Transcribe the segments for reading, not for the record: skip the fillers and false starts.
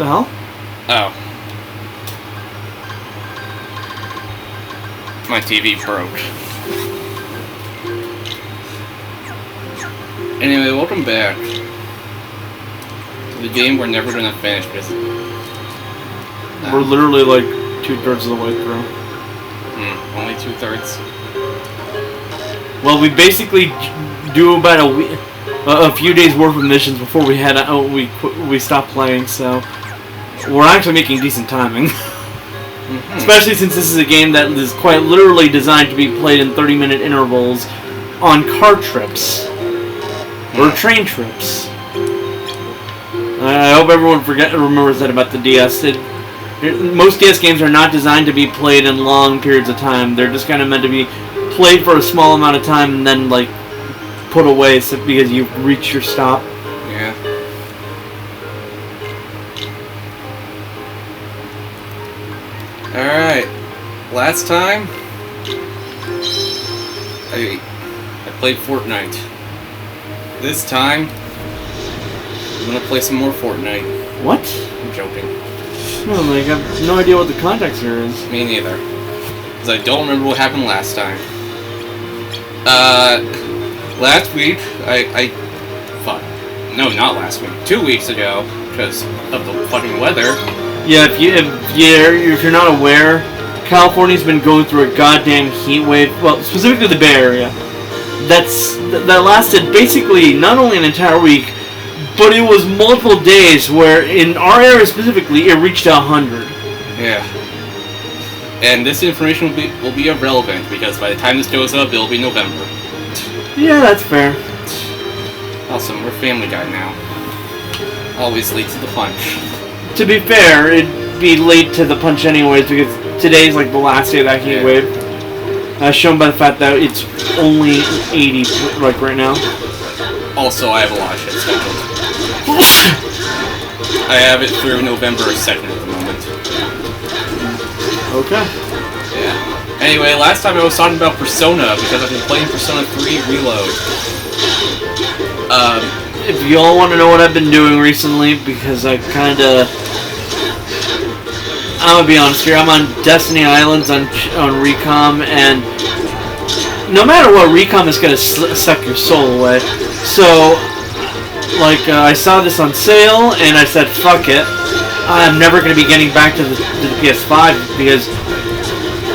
the hell? Oh. My TV broke. Anyway, welcome back to the game we're never gonna finish because we're literally like 2/3 of the way through. Only 2/3. Well, we basically do about a few days worth of missions before we had we stopped playing. So we're actually making decent timing. Especially since this is a game that is quite literally designed to be played in 30-minute intervals on car trips. Or train trips. I hope everyone remembers that about the DS. Most DS games are not designed to be played in long periods of time. They're just kind of meant to be played for a small amount of time and then like put away because you've reached your stop. Yeah. Alright. Last time I played Fortnite. This time I'm gonna play some more Fortnite. What? I'm joking. No, like I have no idea what the context here is. Me neither. Because I don't remember what happened last time. Last week fuck. No, not last week. 2 weeks ago, because of the fucking weather. Yeah, if you're not aware, California's been going through a goddamn heat wave. Well, specifically the Bay Area. That lasted basically not only an entire week, but it was multiple days where in our area specifically it reached 100. Yeah. And this information will be irrelevant because by the time this goes up, it'll be November. Yeah, that's fair. Awesome, we're Family Guy now. Always late to the punch. To be fair, it'd be late to the punch anyways because today's like the last day of that heat wave. As shown by the fact that it's only 80 like right now. Also, I have a lot of shit scheduled. I have it through November 2nd at the moment. Okay. Yeah. Anyway, last time I was talking about Persona because I've been playing Persona 3 Reload. If y'all want to know what I've been doing recently, because I'm gonna be honest here, I'm on Destiny Islands on Recom, and no matter what, Recom is gonna suck your soul away. So, like, I saw this on sale, and I said, fuck it. I'm never gonna be getting back to the PS5 because,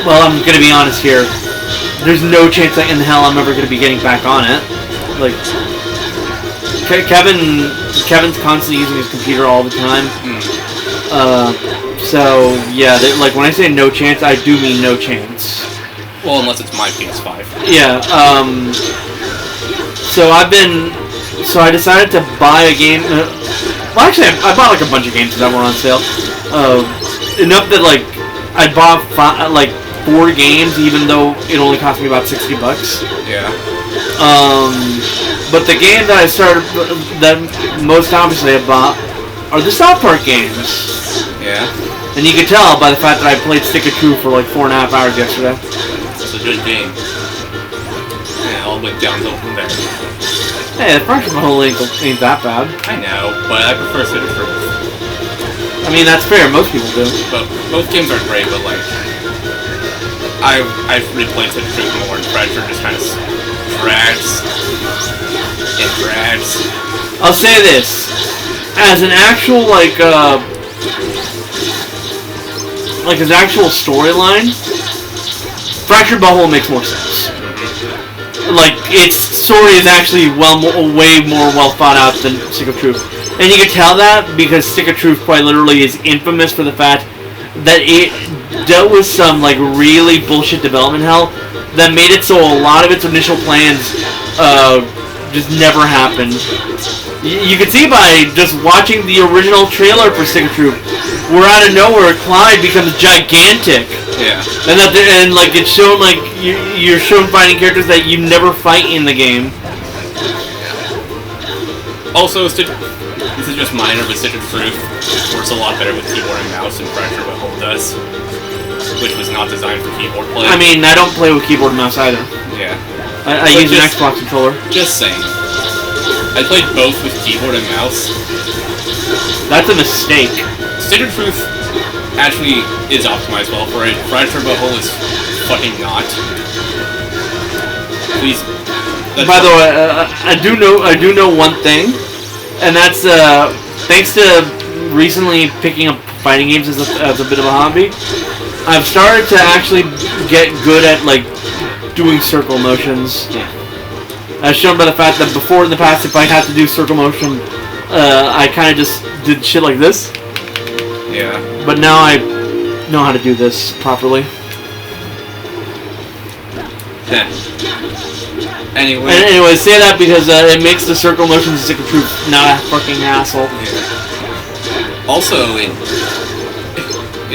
well, I'm gonna be honest here. There's no chance that in hell I'm ever gonna be getting back on it. Like, Kevin's constantly using his computer all the time. So, yeah, like, when I say no chance, I do mean no chance. Well, unless it's my PS5. Yeah, so I decided to buy a game, well, actually, I bought, like, a bunch of games that were on sale. Enough that, like, I bought, 4 games, even though it only cost me about $60. Yeah. But the game that that most obviously I bought are the South Park games. Yeah. And you can tell by the fact that I played Stick of Truth for like 4.5 hours yesterday. It's a good game. Yeah, all went downhill from there. Hey, the first level ain't that bad. I know, but I prefer Stick of Truth. I mean, that's fair, most people do. But both games are great, but like, I've replayed Stick of Truth more, and Predator just kind of drags. It drags. I'll say this. As an actual, as an actual storyline, Fractured Butthole makes more sense. Like, its story is actually way more well thought out than Stick of Truth. And you can tell that because Stick of Truth quite literally is infamous for the fact that it dealt with some, like, really bullshit development hell that made it so a lot of its initial plans, just never happened. You can see by just watching the original trailer for Stick of Truth, where out of nowhere Clyde becomes gigantic. Yeah. And like it's shown like you're shown fighting characters that you never fight in the game. Also, this is just minor, but Stick of Truth works a lot better with keyboard and mouse than Fractured Butthole does, which was not designed for keyboard play. I mean, I don't play with keyboard and mouse either. Yeah. I use an Xbox controller. Just saying. I played both with keyboard and mouse. That's a mistake. State of Truth actually is optimized well for it. Fried Turbo Hole is fucking not. Please. By the way, I do know one thing, and that's thanks to recently picking up fighting games as a bit of a hobby. I've started to actually get good at like doing circle motions. Yeah. As shown by the fact that before in the past, if I had to do circle motion, I kind of just did shit like this. Yeah. But now I know how to do this properly. Yeah. Anyway. And anyway, say that because it makes the circle motion stick of truth not a fucking asshole. Yeah. Also, in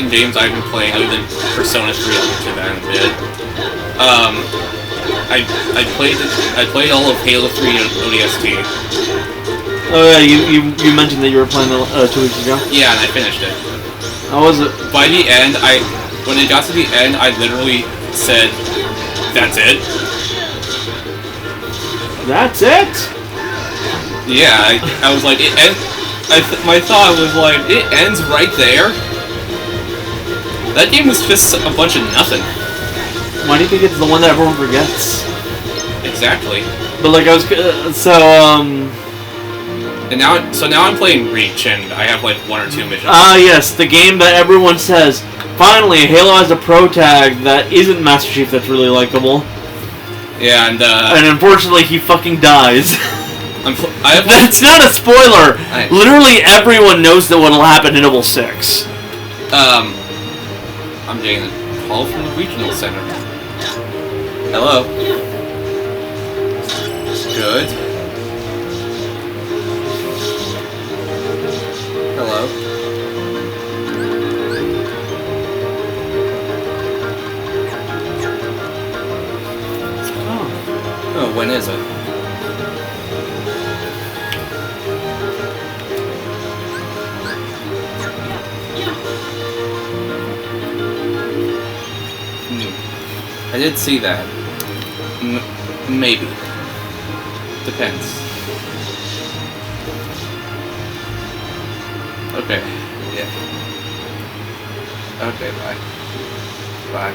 games I've been playing, other than Persona 3, I'll get to that in a bit. I played all of Halo 3 on ODST. Oh yeah, you mentioned that you were playing 2 weeks ago. Yeah, and I finished it. How was it? By the end, when it got to the end, I literally said, "That's it." That's it? Yeah, I was like, my thought was like, it ends right there. That game was just a bunch of nothing. Why do you think it's the one that everyone forgets? Exactly. But like I was And now I'm playing Reach, and I have like 1 or 2 missions. Yes, the game that everyone says, finally, Halo has a pro tag that isn't Master Chief that's really likable. Yeah, and unfortunately he fucking dies. That's not a spoiler! Literally everyone knows that what'll happen in Noble 6. I'm getting a call from the regional center. Hello. Good. Hello. Oh, when is it? I did see that. Maybe. Depends. Okay. Yeah. Okay, bye. Bye.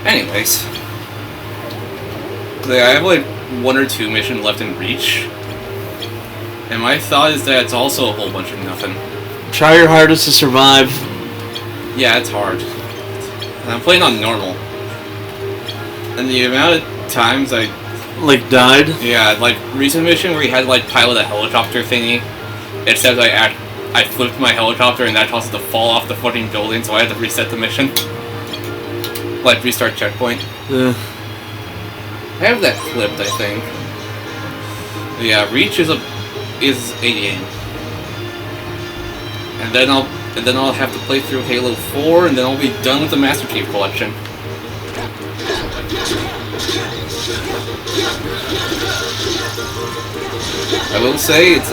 Anyways. I have like 1 or 2 missions left in Reach. And my thought is that it's also a whole bunch of nothing. Try your hardest to survive. Yeah, it's hard. And I'm playing on normal. And the amount of times I... Like, died? Yeah, like, recent mission where you had to, like, pilot a helicopter thingy. It says I flipped my helicopter and that caused it to fall off the fucking building, so I had to reset the mission. Like, restart checkpoint. Yeah. I have that clipped, I think. Yeah, Reach is a game. And then I'll have to play through Halo 4, and then I'll be done with the Master Chief Collection. I will say it's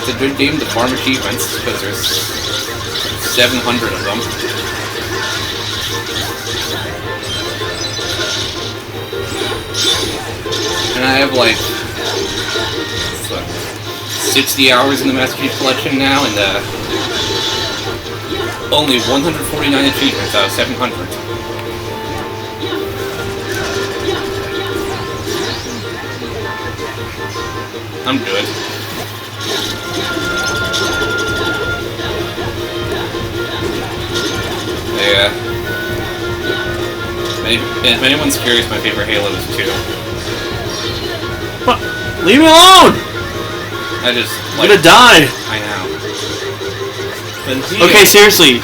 a good game to farm achievements because there's 700 of them. And I have like 60 hours in the Master Chief Collection now, and only 149 achievements out of 700. I'm good. Yeah. If anyone's curious, my favorite Halo is 2. What? Leave me alone! I just... I'm gonna die! I know. Okay, seriously.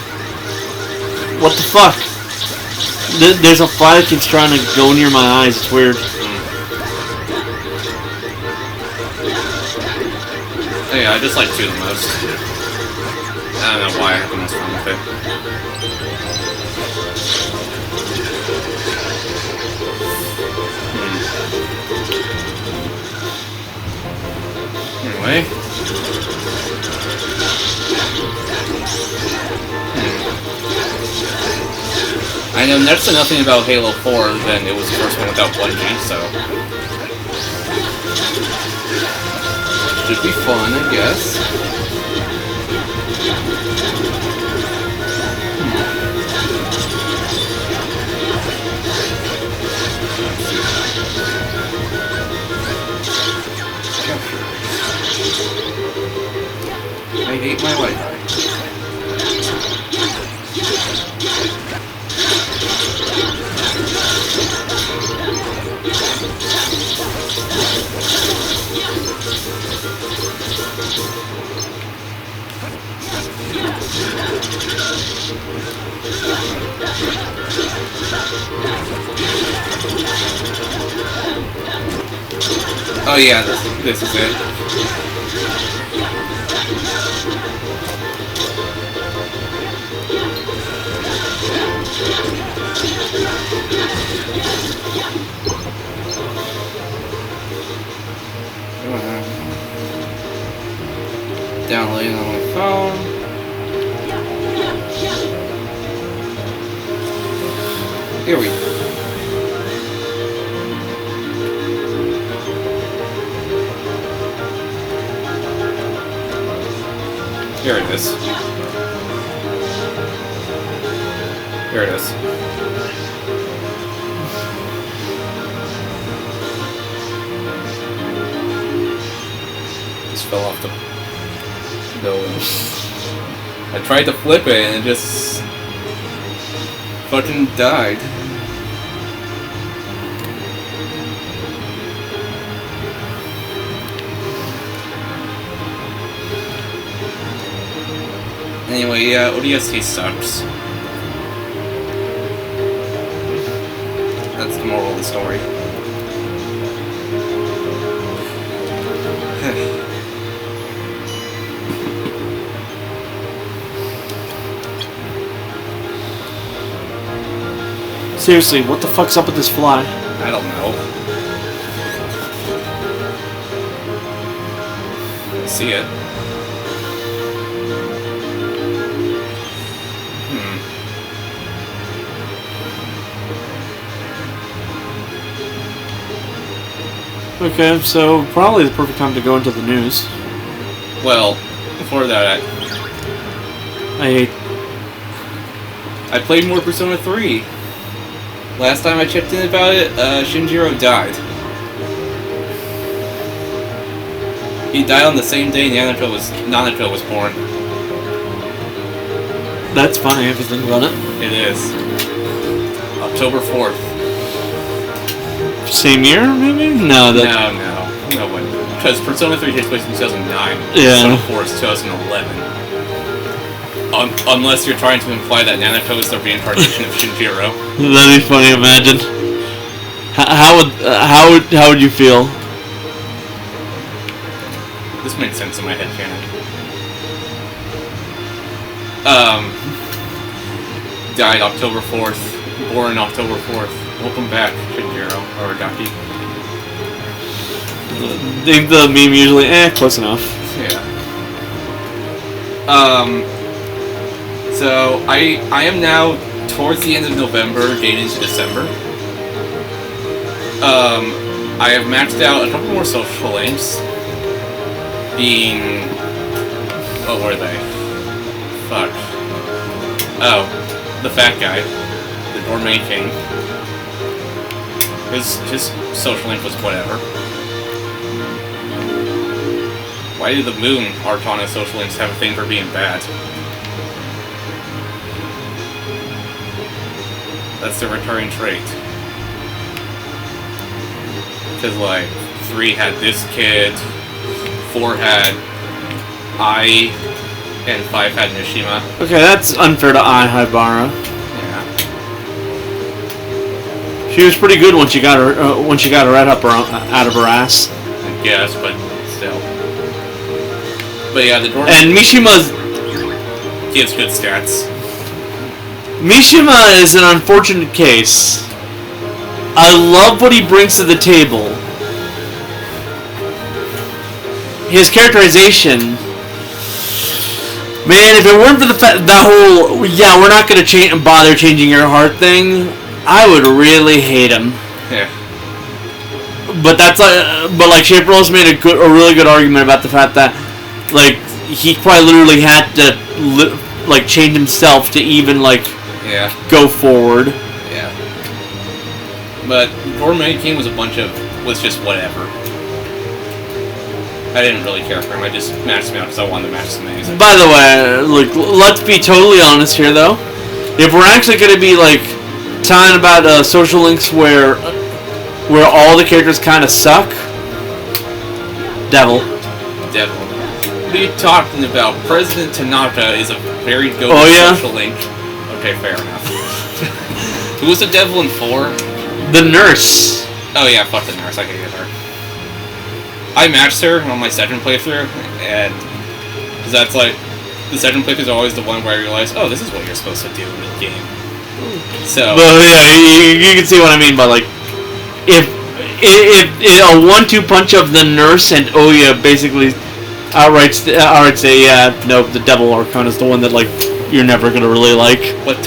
What the fuck? There's a fly that keeps trying to go near my eyes, it's weird. Yeah, I just like 2 the most. I don't know why I have the most fun with it. Anyway. I know next to nothing about Halo 4 than it was the first one without Bungie, so... Should be fun, I guess. I hate my Wi-Fi. Oh yeah, this is it. Downloading on my phone. Here we go. Here it is. Here it is. Just fell off the building. I tried to flip it and it just fucking died. Anyway, yeah, ODST sucks. That's the moral of the story. Seriously, what the fuck's up with this fly? I don't know. I see it. Okay, so probably the perfect time to go into the news. Well, before that, I played more Persona 3. Last time I checked in about it, Shinjiro died. He died on the same day Nanako was born. That's funny if you think about it. It is. October 4th. Same year, maybe? No, No one. Because Persona 3 takes place in 2009. Yeah. Persona 4 is 2011. Unless you're trying to imply that Nanako is the reincarnation of Shinjiro. That'd be funny. Imagine. How would you feel? This made sense in my head canon. Died October 4th. Born October 4th. Welcome back, Shinjiro or Gaki. Think the meme usually, close enough. Yeah. So I am now towards the end of November, getting into December. I have maxed out a couple more social links. Being, what were they? Fuck. Oh, the fat guy, the gourmet king. His social link was whatever. Why did the Moon Arcana social links have a thing for being bad? That's the recurring trait. Because, like, 3 had this kid, 4 had Ai, and 5 had Mishima. Okay, that's unfair to Ai Haibara. Yeah. She was pretty good once you got her right up out of her ass. I guess, but still. But yeah, the door. And Mishima's. He has good stats. Mishima is an unfortunate case. I love what he brings to the table. His characterization. Man, if it weren't for that whole, yeah, we're not gonna bother changing your heart thing, I would really hate him. Yeah. but that's but like Shape Rose made a really good argument about the fact that like he quite literally had to like change himself to even like go forward. Yeah. But Gourmet King was just whatever. I didn't really care for him. I just matched him out because I wanted to match some amazing. By the way, like, let's be totally honest here, though. If we're actually going to be like talking about social links where all the characters kind of suck, Devil. What are you talking about? President Tanaka is a very good social link. Okay, fair enough. Who was the Devil in 4? The nurse. Oh yeah, fuck the nurse. I can get her. I matched her on my second playthrough, and because that's like the second playthrough is always the one where I realize, oh, this is what you're supposed to do in the game. So, well, yeah, you can see what I mean by like if a 1-2 punch of the nurse and Oya basically outright say, yeah, no, the Devil Archon is the one that like you're never gonna really like. But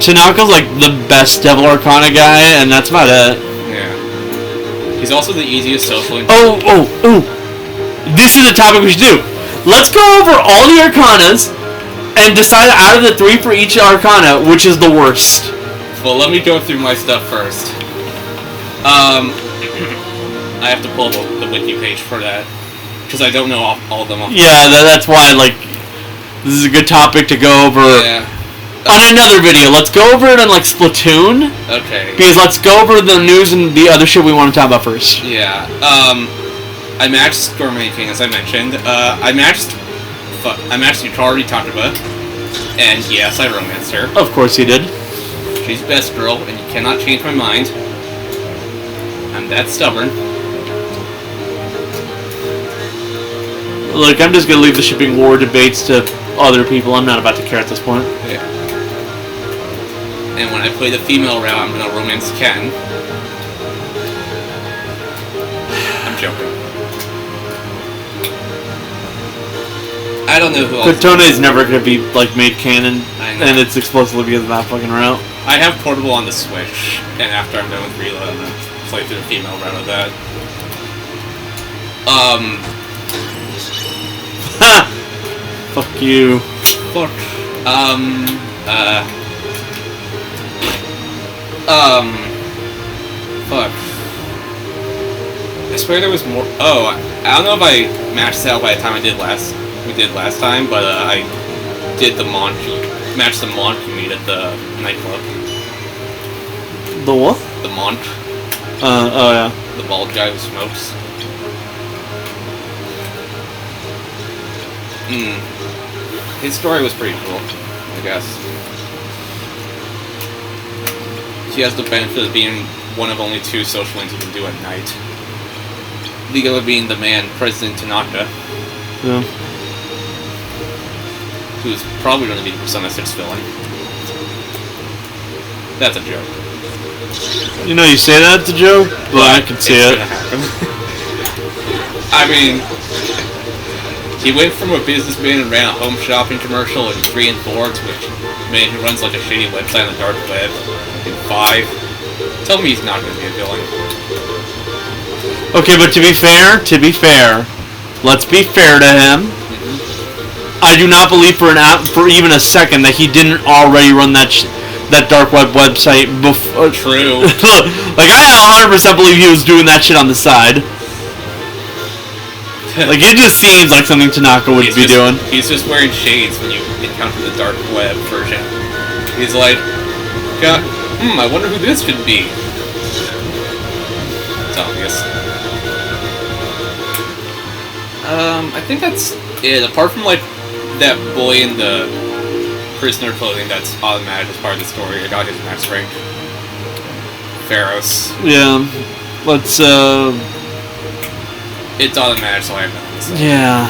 Tanaka's like the best Devil Arcana guy, and that's about it. He's also the easiest social link. Oh! This is a topic we should do. Let's go over all the Arcanas and decide out of the 3 for each Arcana which is the worst. Well, let me go through my stuff first. I have to pull the wiki page for that because I don't know all of them. Yeah, that's why like this is a good topic to go over. Yeah. On another video, let's go over it on like Splatoon. Okay. Because let's go over the news and the other shit we want to talk about first. Yeah. I matched Gourmet King, as I mentioned. I matched Yukari Tachaba, and yes, I romanced her. Of course you did. She's best girl, and you cannot change my mind. I'm that stubborn. Look, I'm just gonna leave the shipping war debates to other people. I'm not about to care at this point. Yeah. And when I play the female route, I'm gonna romance Ken. I'm joking. I don't know who else. Katona is never gonna be like made canon, and it's exclusively because of that fucking route. I have Portable on the Switch, and after I'm done with Reload, I'm gonna play through the female route of that. Fuck you. Fuck. Fuck. I swear there was more. Oh, I don't know if I matched out by the time we did last time, but I did matched the Monk you meet at the nightclub. The what? The Monk. Oh yeah. The bald guy who smokes. His story was pretty cool, I guess. He has the benefit of being one of only 2 social links you can do at night. The other being the man, President Tanaka. Yeah. Who's probably going to be Persona 6 villain. That's a joke. You know, you say that's a joke, but I can see it. Gonna happen. I mean, he went from a businessman and ran a home shopping commercial in 3 and 4 to a man who runs like a shitty website on the dark web in 5. Tell me he's not going to be a villain. Okay, but to be fair, let's be fair to him. I do not believe for even a second that he didn't already run that dark web website before. True. Like I 100% believe he was doing that shit on the side. Like it just seems like something Tanaka would be doing. He's just wearing shades when you encounter the dark web version. He's like, God, I wonder who this could be. It's obvious. I think that's it. Apart from like that boy in the prisoner clothing that's automatic as part of the story, I got his max rank. Pharaohs. Yeah. Let's It's automatic, so I have nothing to say. Yeah.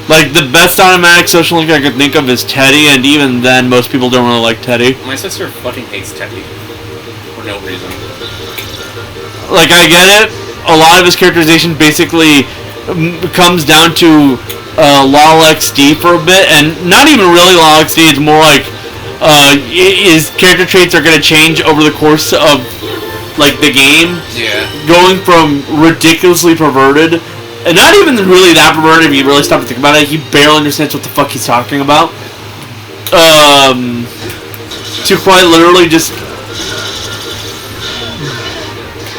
Like, the best automatic social link I could think of is Teddy, and even then, most people don't really like Teddy. My sister fucking hates Teddy. For no reason. Like, I get it. A lot of his characterization basically comes down to LOL XD for a bit, and not even really LOL XD, it's more like his character traits are going to change over the course of like the game. Yeah. Going from ridiculously perverted, and not even really that perverted if you really stop to think about it. He barely understands what the fuck he's talking about. To quite literally just.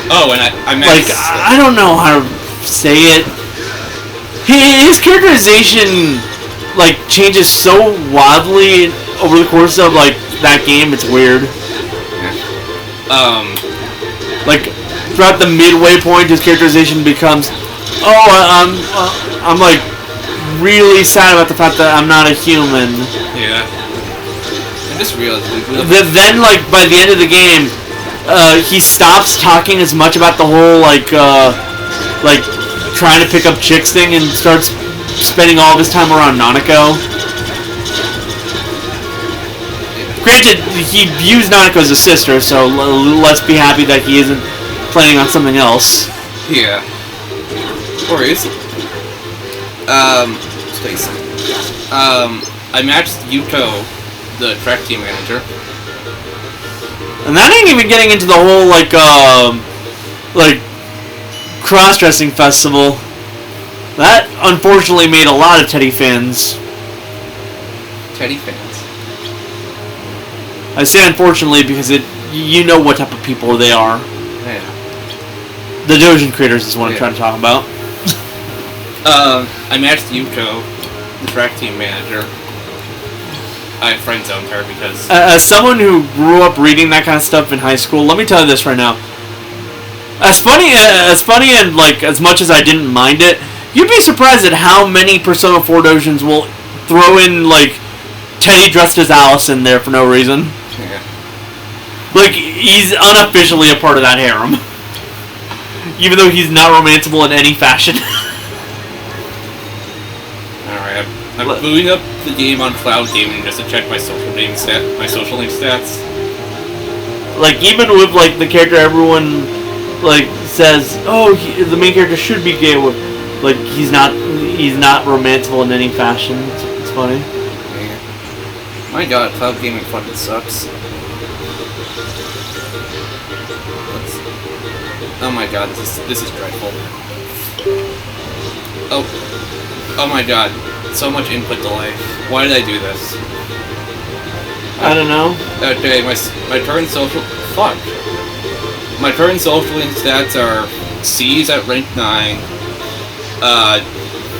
Oh, and I meant like I don't know how to say it. His characterization like changes so wildly over the course of like that game. It's weird. Like throughout the midway point, his characterization becomes, oh, I'm like really sad about the fact that I'm not a human. Yeah. I just realized. Then like by the end of the game. He stops talking as much about the whole like trying to pick up chicks thing and starts spending all of his time around Nanako. Granted, he views Nanako as a sister, so let's be happy that he isn't planning on something else. Yeah. Or is he? Space. I matched Yuko, the track team manager. And that ain't even getting into the whole like cross-dressing festival. That unfortunately made a lot of Teddy fans. Teddy fans. I say unfortunately because you know what type of people they are. Yeah. The Dojin creators is what I'm trying to talk about. I matched Yuko, the track team manager. I friend-zoned her because... as someone who grew up reading that kind of stuff in high school, let me tell you this right now. As funny and like as much as I didn't mind it, you'd be surprised at how many Persona 4 Dojins will throw in like Teddy dressed as Alice in there for no reason. Yeah. Like he's unofficially a part of that harem, even though he's not romanceable in any fashion. I'm booting up the game on cloud gaming just to check my social link stats. Like even with like the character everyone like says, oh, the main character should be gay with, like he's not romanceable in any fashion. It's funny. Yeah. My God, cloud gaming fucking sucks. Oh my God, this is dreadful. Oh my God. So much input delay. Why did I do this? I don't know. Okay, my current social... Fuck. My current social link stats are C's at rank 9,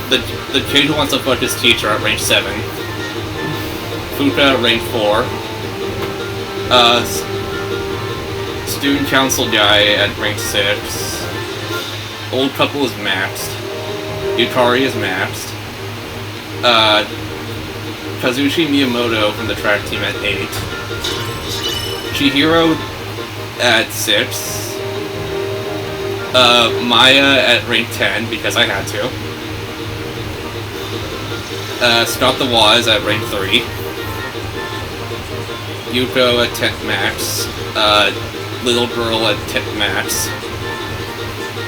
the kid who wants to fuck his teacher at rank 7, Fuka at rank 4, student council guy at rank 6, old couple is maxed, Yukari is maxed, Kazushi Miyamoto from the track team at 8. Chihiro at 6. Maya at rank 10 because I had to. Scott the Waz at rank 3. Yuko at 10 max. Little girl at 10 max.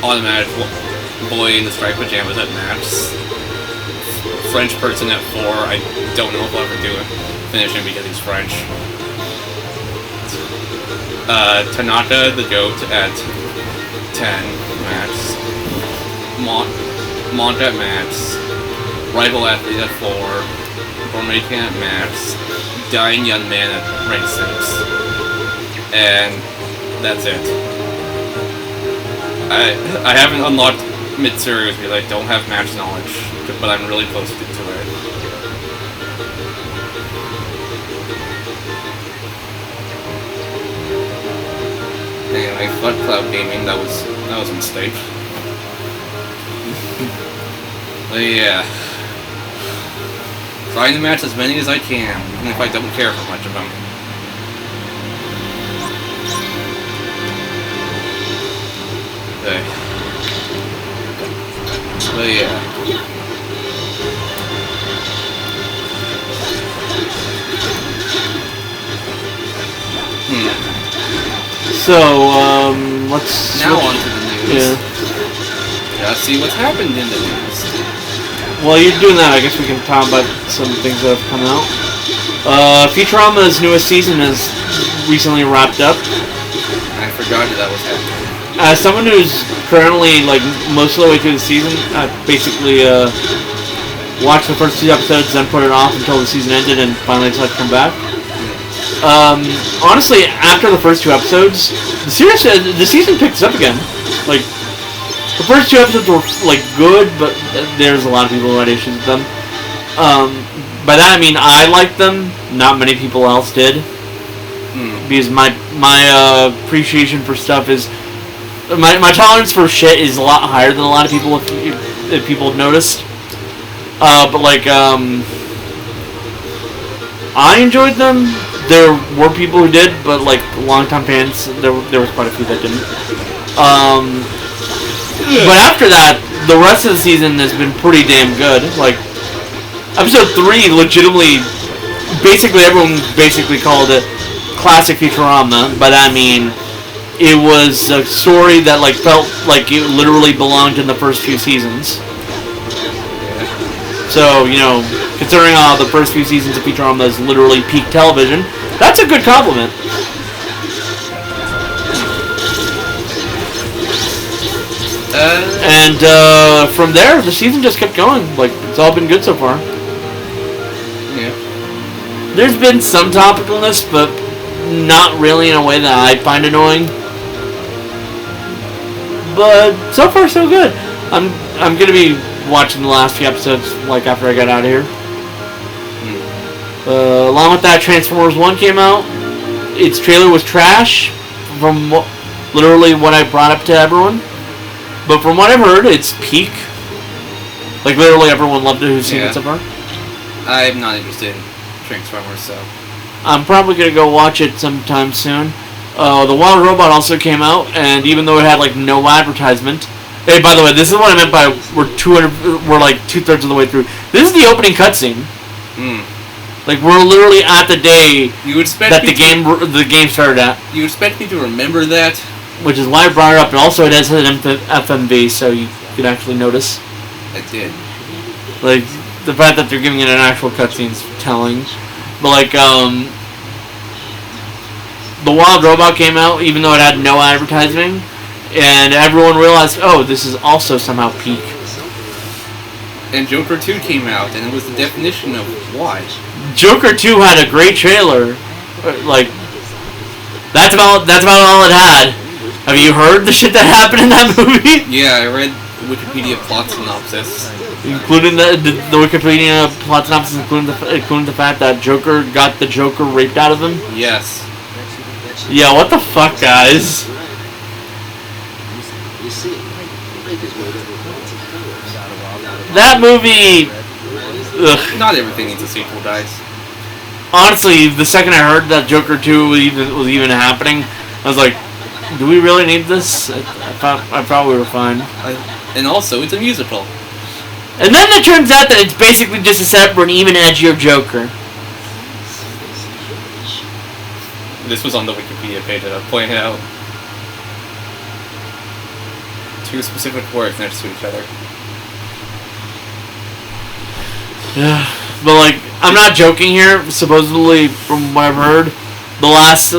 Automatic boy in the striped pajamas at max. French person at 4. I don't know if I'll ever finish him because he's French. Tanaka the goat at 10 max. Mont at max. Rival athlete at 4. Gormakan at max. Dying young man at rank 6. And that's it. I haven't unlocked Mitsuru because I don't have max knowledge, but I'm really close to it. Anyway, fuck cloud gaming, that was a mistake. But yeah. Trying to match as many as I can, even if I don't care for much of them. Okay. But yeah. So, let's... Now on to the news. Yeah. Let's see what's happened in the news. While you're doing that, I guess we can talk about some things that have come out. Futurama's newest season has recently wrapped up. I forgot that was happening. As someone who's currently like most of the way through the season, I basically watched the first 2 episodes, then put it off until the season ended, and finally decided to come back. Honestly, after the first 2 episodes, the season picks up again. Like the first 2 episodes were like good, but there's a lot of people who had issues with them. By that I mean I liked them. Not many people else did. Because my appreciation for stuff is my tolerance for shit is a lot higher than a lot of people if people have noticed. But like I enjoyed them. There were people who did, but like longtime fans, there was quite a few that didn't. But after that, the rest of the season has been pretty damn good. Like episode 3, legitimately, basically everyone basically called it classic Futurama. By that I mean it was a story that like felt like it literally belonged in the first few seasons. So, you know, considering the first few seasons of Futurama is literally peak television, that's a good compliment. And from there, the season just kept going. Like, it's all been good so far. Yeah. There's been some topicalness, but not really in a way that I find annoying. But so far, so good. I'm gonna be watching the last few episodes like after I got out of here. Along with that, Transformers 1 came out. Its trailer was trash from literally what I brought up to everyone. But from what I've heard, it's peak. Like literally everyone loved it who's seen it so far. I'm not interested in Transformers, so I'm probably gonna go watch it sometime soon. The Wild Robot also came out, and even though it had like no advertisement. Hey, by the way, this is what I meant by we're like 2/3 of the way through. This is the opening cutscene. Like we're literally at the day that the game started at. You expect me to remember that? Which is why I brought it up, and also it has an FMV, so you can actually notice. I did. Like the fact that they're giving it an actual cutscene is telling. But like the Wild Robot came out, even though it had no advertising. And everyone realized, oh, this is also somehow peak. And Joker 2 came out, and it was the definition of why. Joker 2 had a great trailer. Like, that's about all it had. Have you heard the shit that happened in that movie? Yeah, I read the Wikipedia plot synopsis. Including the Wikipedia plot synopsis, including the fact that Joker got the Joker raped out of him? Yes. Yeah, what the fuck, guys? That movie... Ugh. Not everything needs a sequel, guys. Honestly, the second I heard that Joker 2 was even happening, I was like, do we really need this? I thought we were fine. And also, it's a musical. And then it turns out that it's basically just a setup for an even edgier Joker. This was on the Wikipedia page that I pointed out. 2 specific words next to each other. Yeah, but like, I'm not joking here. Supposedly, from what I've heard, the last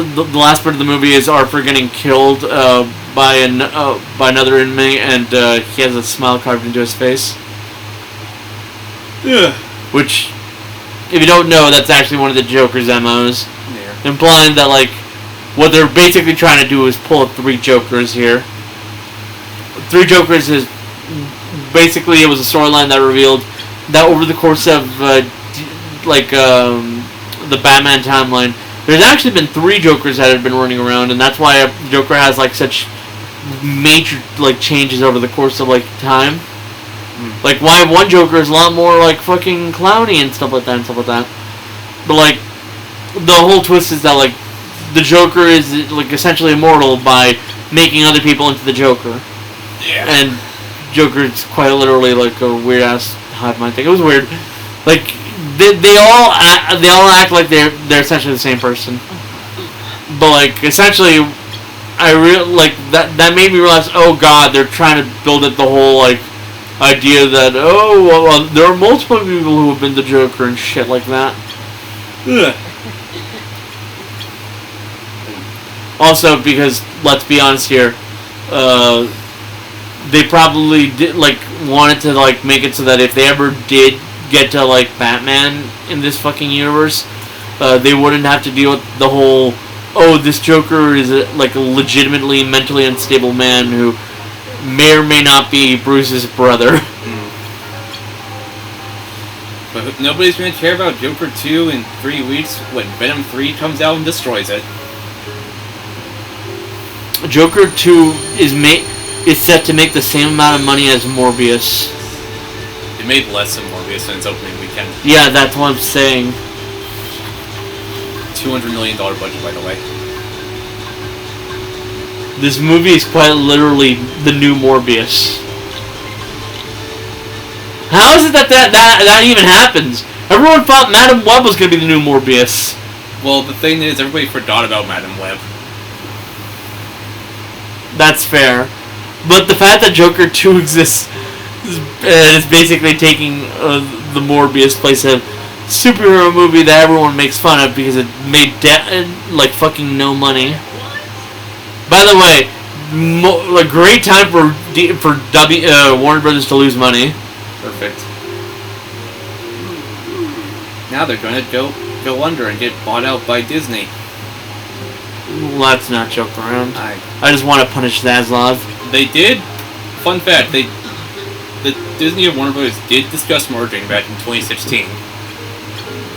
part of the movie is Arthur getting killed by another inmate, and he has a smile carved into his face. Yeah. Which, if you don't know, that's actually one of the Joker's MOs. Yeah. Implying that like, what they're basically trying to do is pull 3 Jokers here. 3 Jokers is basically, it was a storyline that revealed that over the course of the Batman timeline, there's actually been 3 Jokers that have been running around, and that's why Joker has like such major like changes over the course of like time. Like why one Joker is a lot more like fucking clowny and stuff like that. But like the whole twist is that like the Joker is like essentially immortal by making other people into the Joker. Yeah. And Joker's quite literally like a weird ass hive mind thing. It was weird. Like they all act like they're essentially the same person. But like essentially, that made me realize, oh god, they're trying to build up the whole like idea that there are multiple people who have been the Joker and shit like that. Ugh. Also, because let's be honest here, they probably did wanted to make it so that if they ever did get to Batman in this fucking universe, they wouldn't have to deal with the whole this Joker is a legitimately mentally unstable man who may or may not be Bruce's brother. But nobody's gonna care about Joker 2 in 3 weeks when Venom 3 comes out and destroys it. Joker 2 is set to make the same amount of money as Morbius. It made less than Morbius in its opening weekend. Yeah, that's what I'm saying. $200 million budget, by the way. This movie is quite literally the new Morbius. How is it that even happens? Everyone thought Madam Web was going to be the new Morbius. Well, the thing is, everybody forgot about Madam Web. That's fair. But the fact that Joker 2 exists is basically taking the Morbius place, a superhero movie that everyone makes fun of because it made fucking no money. By the way, a great time for Warner Brothers to lose money. Perfect. Now they're going to go under and get bought out by Disney. Let's not joke around. I just want to punish Zaslav. They did. Fun fact: the Disney and Warner Brothers did discuss merging back in 2016.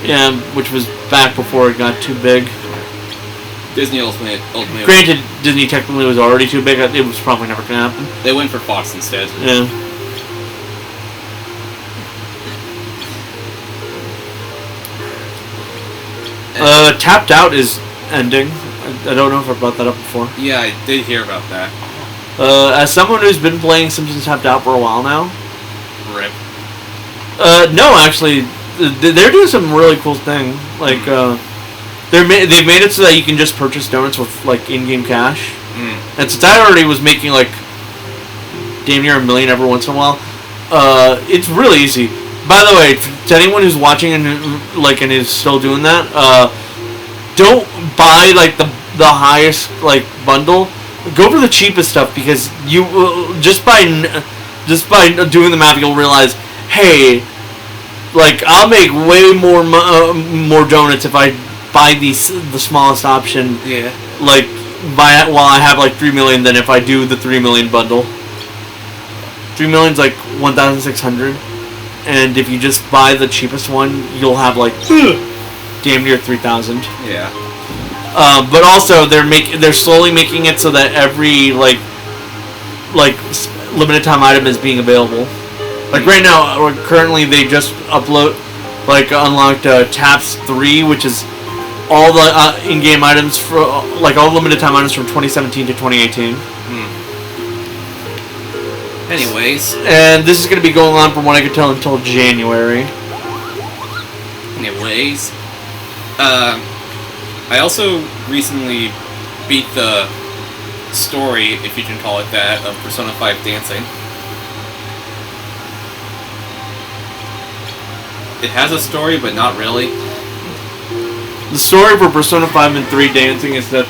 Yeah, which was back before it got too big. Disney ultimately. Granted, Disney technically was already too big. It was probably never going to happen. They went for Fox instead. Yeah. Tapped Out is ending. I don't know if I brought that up before. Yeah, I did hear about that. As someone who's been playing Simpsons Tapped Out for a while now. Rip. No, actually, they're doing some really cool thing. They've made it so that you can just purchase donuts with in-game cash. And since I already was making damn near $1 million every once in a while, it's really easy. By the way, to anyone who's watching and is still doing that, don't buy the highest bundle. Go for the cheapest stuff because you just by doing the math you'll realize, hey, I'll make way more donuts if I buy the smallest option. Yeah. While I have 3 million than if I do the 3 million bundle. 3 million's 1,600. And if you just buy the cheapest one, you'll have damn near 3,000. Yeah. But also they're slowly making it so that every limited time item is being available. Right now, currently they just unlocked Taps 3, which is all the in-game items for all limited time items from 2017 to 2018. Anyways. And this is going to be going on, from what I can tell, until January. Anyways. I also recently beat the story, if you can call it that, of Persona 5 Dancing. It has a story, but not really. The story for Persona 5 and 3 Dancing is that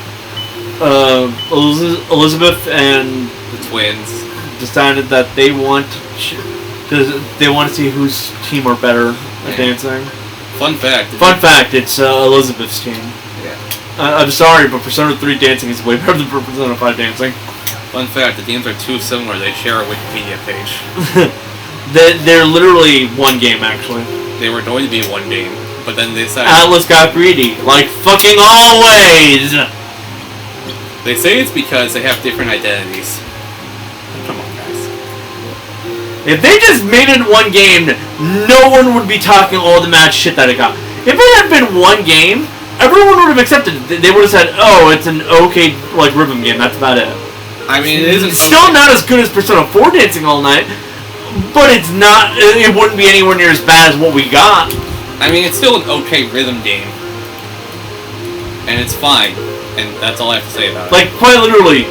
Elizabeth and the twins decided that they want to see whose team are better at dancing. Fun fact, it's Elizabeth's team. Yeah. I'm sorry, but Persona 3 Dancing is way better than Persona 5 Dancing. Fun fact, the teams are too similar, they share a Wikipedia page. They're literally one game, actually. They were going to be one game, but then they decided... Atlas got greedy, like fucking always! They say it's because they have different identities. Come on, guys. If they just made it one game, no one would be talking all the mad shit that it got. If it had been one game, everyone would have accepted it. They would have said, oh, it's an okay, rhythm game, that's about it. I mean, it isn't... It's still not as good as Persona 4 Dancing All Night, but it's not... It wouldn't be anywhere near as bad as what we got. I mean, it's still an okay rhythm game. And it's fine. And that's all I have to say about it. Quite literally,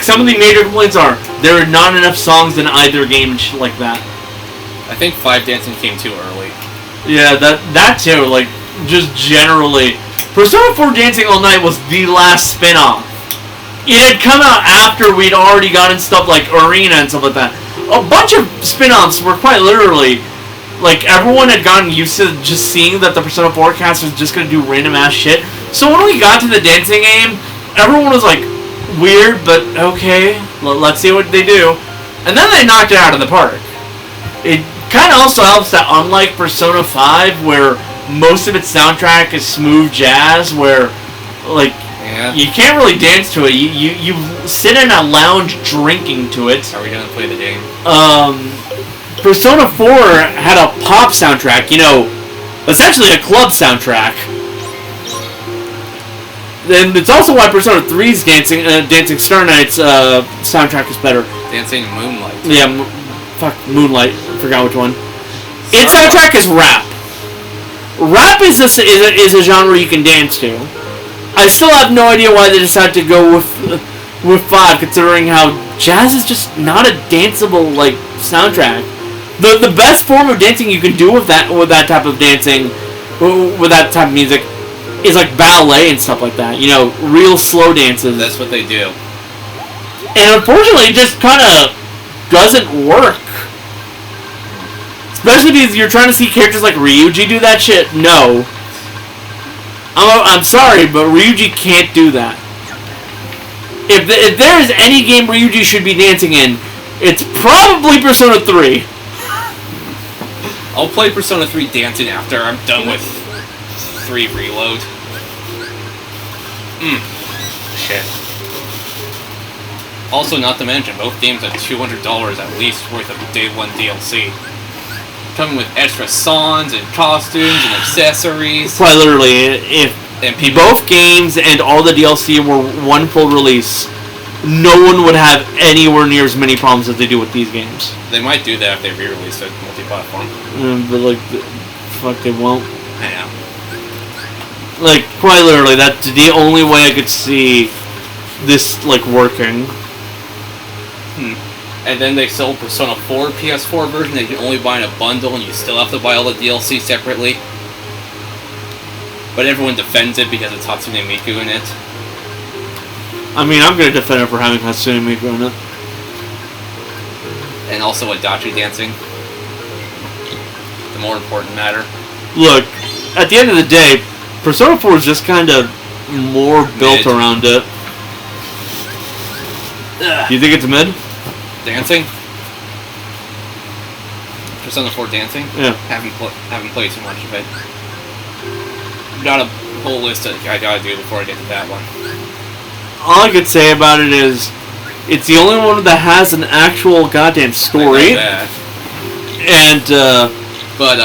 some of the major complaints are, there are not enough songs in either game and shit like that. I think 5 Dancing came too early. Yeah, that too, just generally. Persona 4 Dancing All Night was the last spin-off. It had come out after we'd already gotten stuff like Arena and stuff like that. A bunch of spin-offs were quite literally, like, everyone had gotten used to just seeing that the Persona 4 cast was just gonna do random ass shit. So when we got to the dancing game, everyone was like, weird, but okay, let's see what they do. And then they knocked it out of the park. It kind of also helps that unlike Persona 5, where most of its soundtrack is smooth jazz, where, like, you can't really dance to it. You sit in a lounge drinking to it. Are we gonna play the game? Persona 4 had a pop soundtrack, you know, essentially a club soundtrack. And it's also why Persona 3's Dancing Star Night's soundtrack is better. Dancing Moonlight. Yeah, Moonlight. I forgot which one. Its soundtrack is rap. Rap is a genre you can dance to. I still have no idea why they decided to go with 5, considering how jazz is just not a danceable like soundtrack. The best form of dancing you can do with that type of dancing, with that type of music, is like ballet and stuff like that. You know, real slow dances. That's what they do. And unfortunately, it just kind of doesn't work. Especially because you're trying to see characters like Ryuji do that shit. No. I'm sorry, but Ryuji can't do that. If there is any game Ryuji should be dancing in, it's probably Persona 3. I'll play Persona 3 dancing after I'm done with 3 Reload. Shit. Also, not to mention, both games have $200 at least worth of Day 1 DLC. Coming with extra songs and costumes and accessories. Quite literally, if both games and all the DLC were one full release, no one would have anywhere near as many problems as they do with these games. They might do that if they re-release it multi-platform. But like, fuck, they won't. I know. Like, quite literally, that's the only way I could see this like working. And then they sell Persona 4 PS4 version that you can only buy in a bundle, and you still have to buy all the DLC separately. But everyone defends it because it's Hatsune Miku in it. I mean, I'm gonna defend it for having Hatsune Miku in it. And also Adachi dancing. The more important matter. Look, at the end of the day, Persona 4 is just kind of more built around it. Do you think it's mid? Dancing? Persona 4 dancing? Yeah. Haven't played too much of it. Got a whole list that I gotta do before I get to that one. All I could say about it is, it's the only one that has an actual goddamn story. I know that. And, But,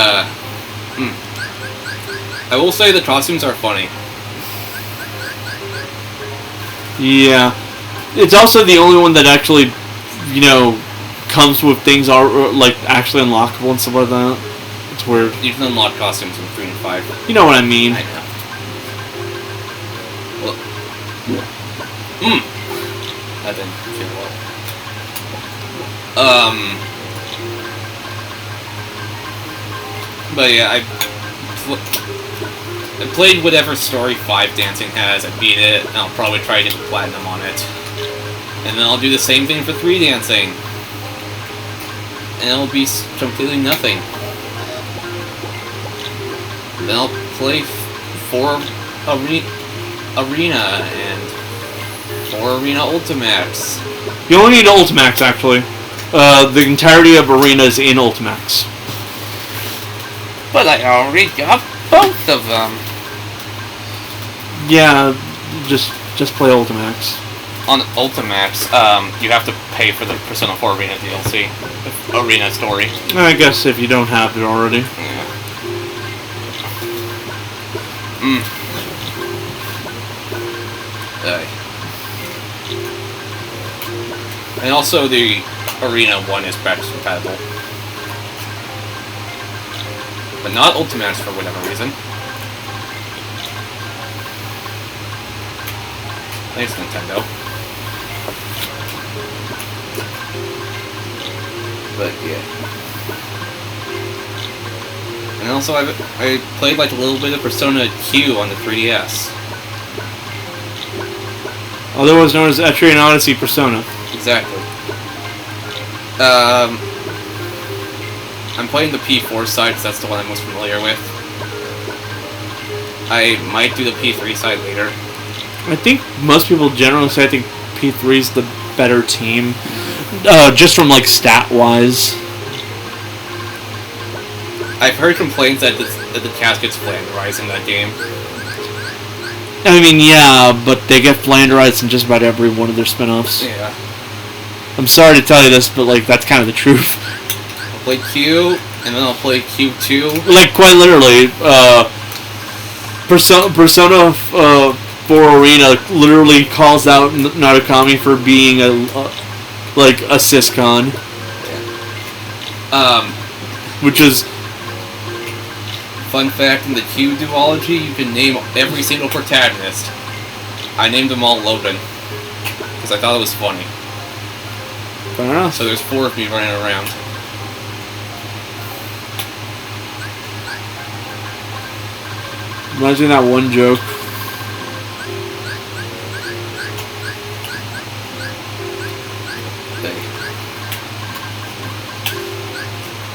I will say the costumes are funny. Yeah. It's also the only one that actually, you know, comes with things are like actually unlockable and stuff like that. It's weird. You can unlock costumes in 3 and 5. You know what I mean. I know. Well, that didn't feel well. But yeah, I played whatever story 5 dancing has. I beat it, and I'll probably try to get the platinum on it. And then I'll do the same thing for 3 dancing. And it'll be completely nothing. Then I'll play 4 Arena and 4 Arena Ultimax. You only need Ultimax, actually. The entirety of Arena is in Ultimax. But I already got both of them. Yeah, just play Ultimax. On Ultimax, you have to pay for the Persona 4 Arena DLC. Arena story. I guess if you don't have it already. Yeah. And also the Arena one is backwards compatible. But not Ultimax for whatever reason. Thanks, Nintendo. But yeah. And And also, I played like a little bit of Persona Q on the 3DS. Otherwise known as Etrian Odyssey Persona. Exactly. I'm playing the P4 side because that's the one I'm most familiar with. I might do the P3 side later. I think most people generally say I think P3 is the better team. Just from like stat-wise. I've heard complaints that the cast gets flanderized in that game. I mean, yeah, but they get flanderized in just about every one of their spin-offs. Yeah. I'm sorry to tell you this, but like that's kind of the truth. I'll play Q, and then I'll play Q2. Like quite literally, Persona 4 Arena literally calls out Narukami for being a syscon. Yeah. Which is... Fun fact, in the Q duology, you can name every single protagonist. I named them all Logan. Because I thought it was funny. Fair enough. So there's 4 of me running around. Reminds me of that one joke.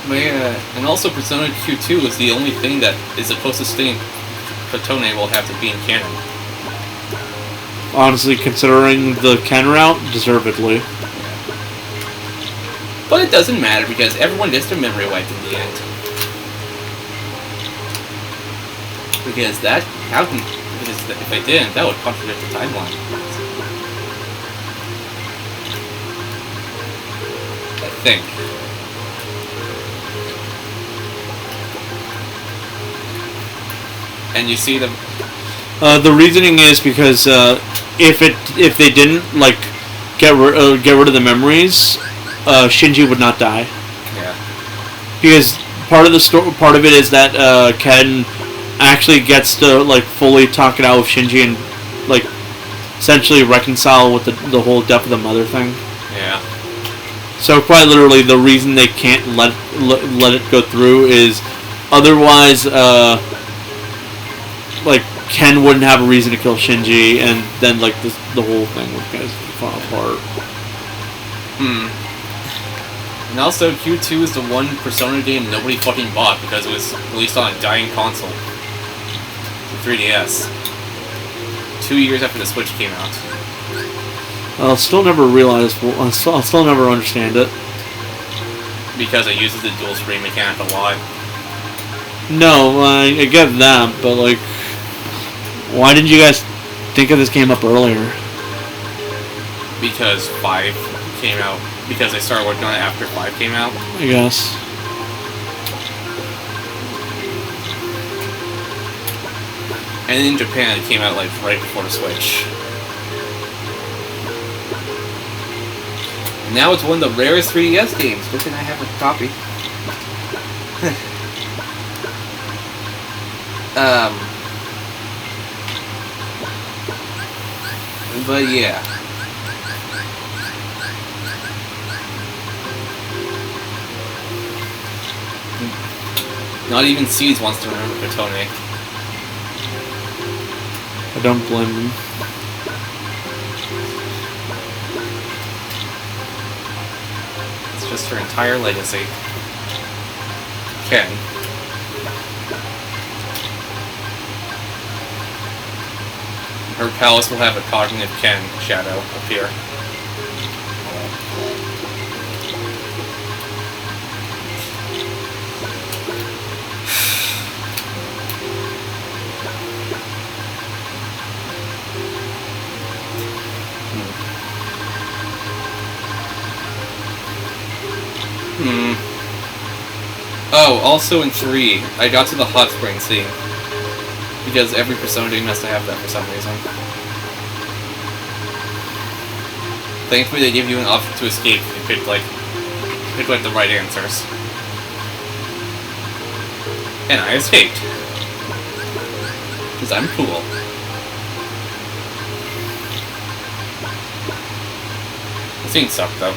But yeah, and also Persona Q2 is the only thing that is supposed to stay in Kotone will have to be in canon. Honestly, considering the Ken route, deservedly. Yeah. But it doesn't matter because everyone gets their memory wiped in the end. Because if they didn't, that would contradict the timeline. I think. And you see the reasoning is because if they didn't like get rid of the memories, Shinji would not die. Yeah. Because part of it is that Ken actually gets to like fully talk it out with Shinji and like essentially reconcile with the whole death of the mother thing. Yeah. So quite literally, the reason they can't let it go through is otherwise, like Ken wouldn't have a reason to kill Shinji, and then like the whole thing would kind of fall apart. And also, Q2 is the one Persona game nobody fucking bought because it was released on a dying console. The 3DS. 2 years after the Switch came out. I'll still never realize. I'll still never understand it. Because it uses the dual screen mechanic a lot. No, I get that, but like, why didn't you guys think of this game up earlier? Because 5 came out. Because they started working on it after 5 came out. I guess. And in Japan, it came out like right before the Switch. And now it's one of the rarest 3DS games. Good thing I have a copy. But yeah. Not even Seeds wants to remember Kotone. I don't blame them. It's just her entire legacy. Ken. Her palace will have a cognitive Ken shadow appear. Oh, also in 3, I got to the hot spring scene. Because every Persona game has to have that for some reason. Thankfully they give you an option to escape if you pick like the right answers. And I escaped. Because I'm cool. The scene sucked though.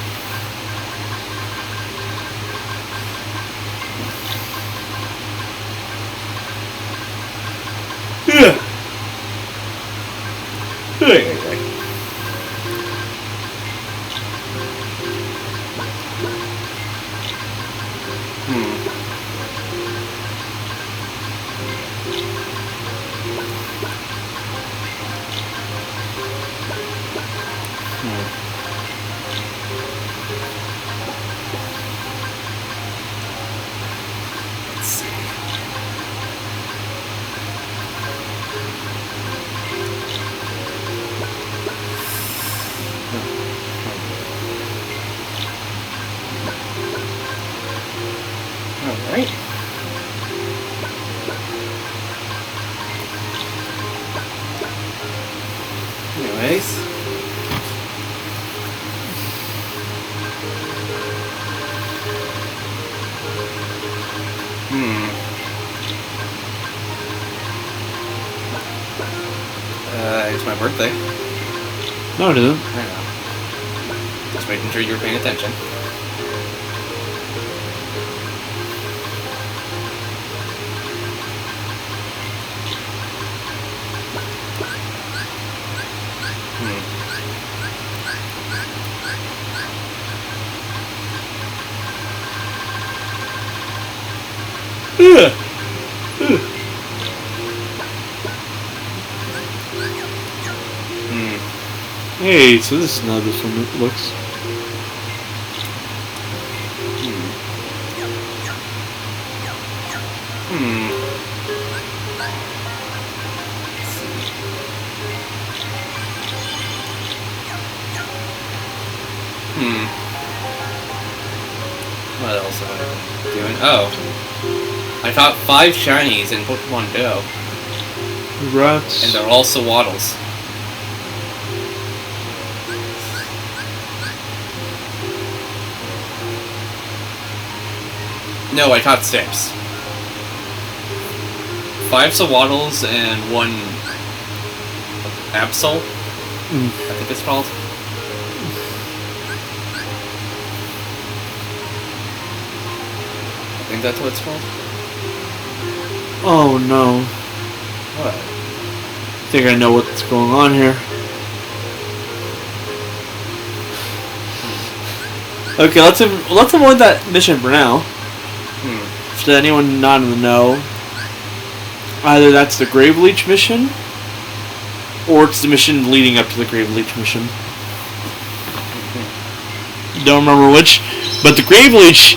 Let's see. Alright. Anyways. It's my birthday. No, it isn't. I know. Just making sure you're paying attention. Hey, so this is not this one it looks. What else am I doing? Oh. I caught 5 shinies in Pokemon Go. Congrats. And they're all Sawaddles. No, I caught 6. 5 Sawaddles and 1 Absol, I think it's called. I think that's what it's called. Oh no. What? I think I know what's going on here. Okay, let's avoid that mission for now. To anyone not in the know, either that's the Grave Leech mission, or it's the mission leading up to the Grave Leech mission. Don't remember which, but the Grave Leech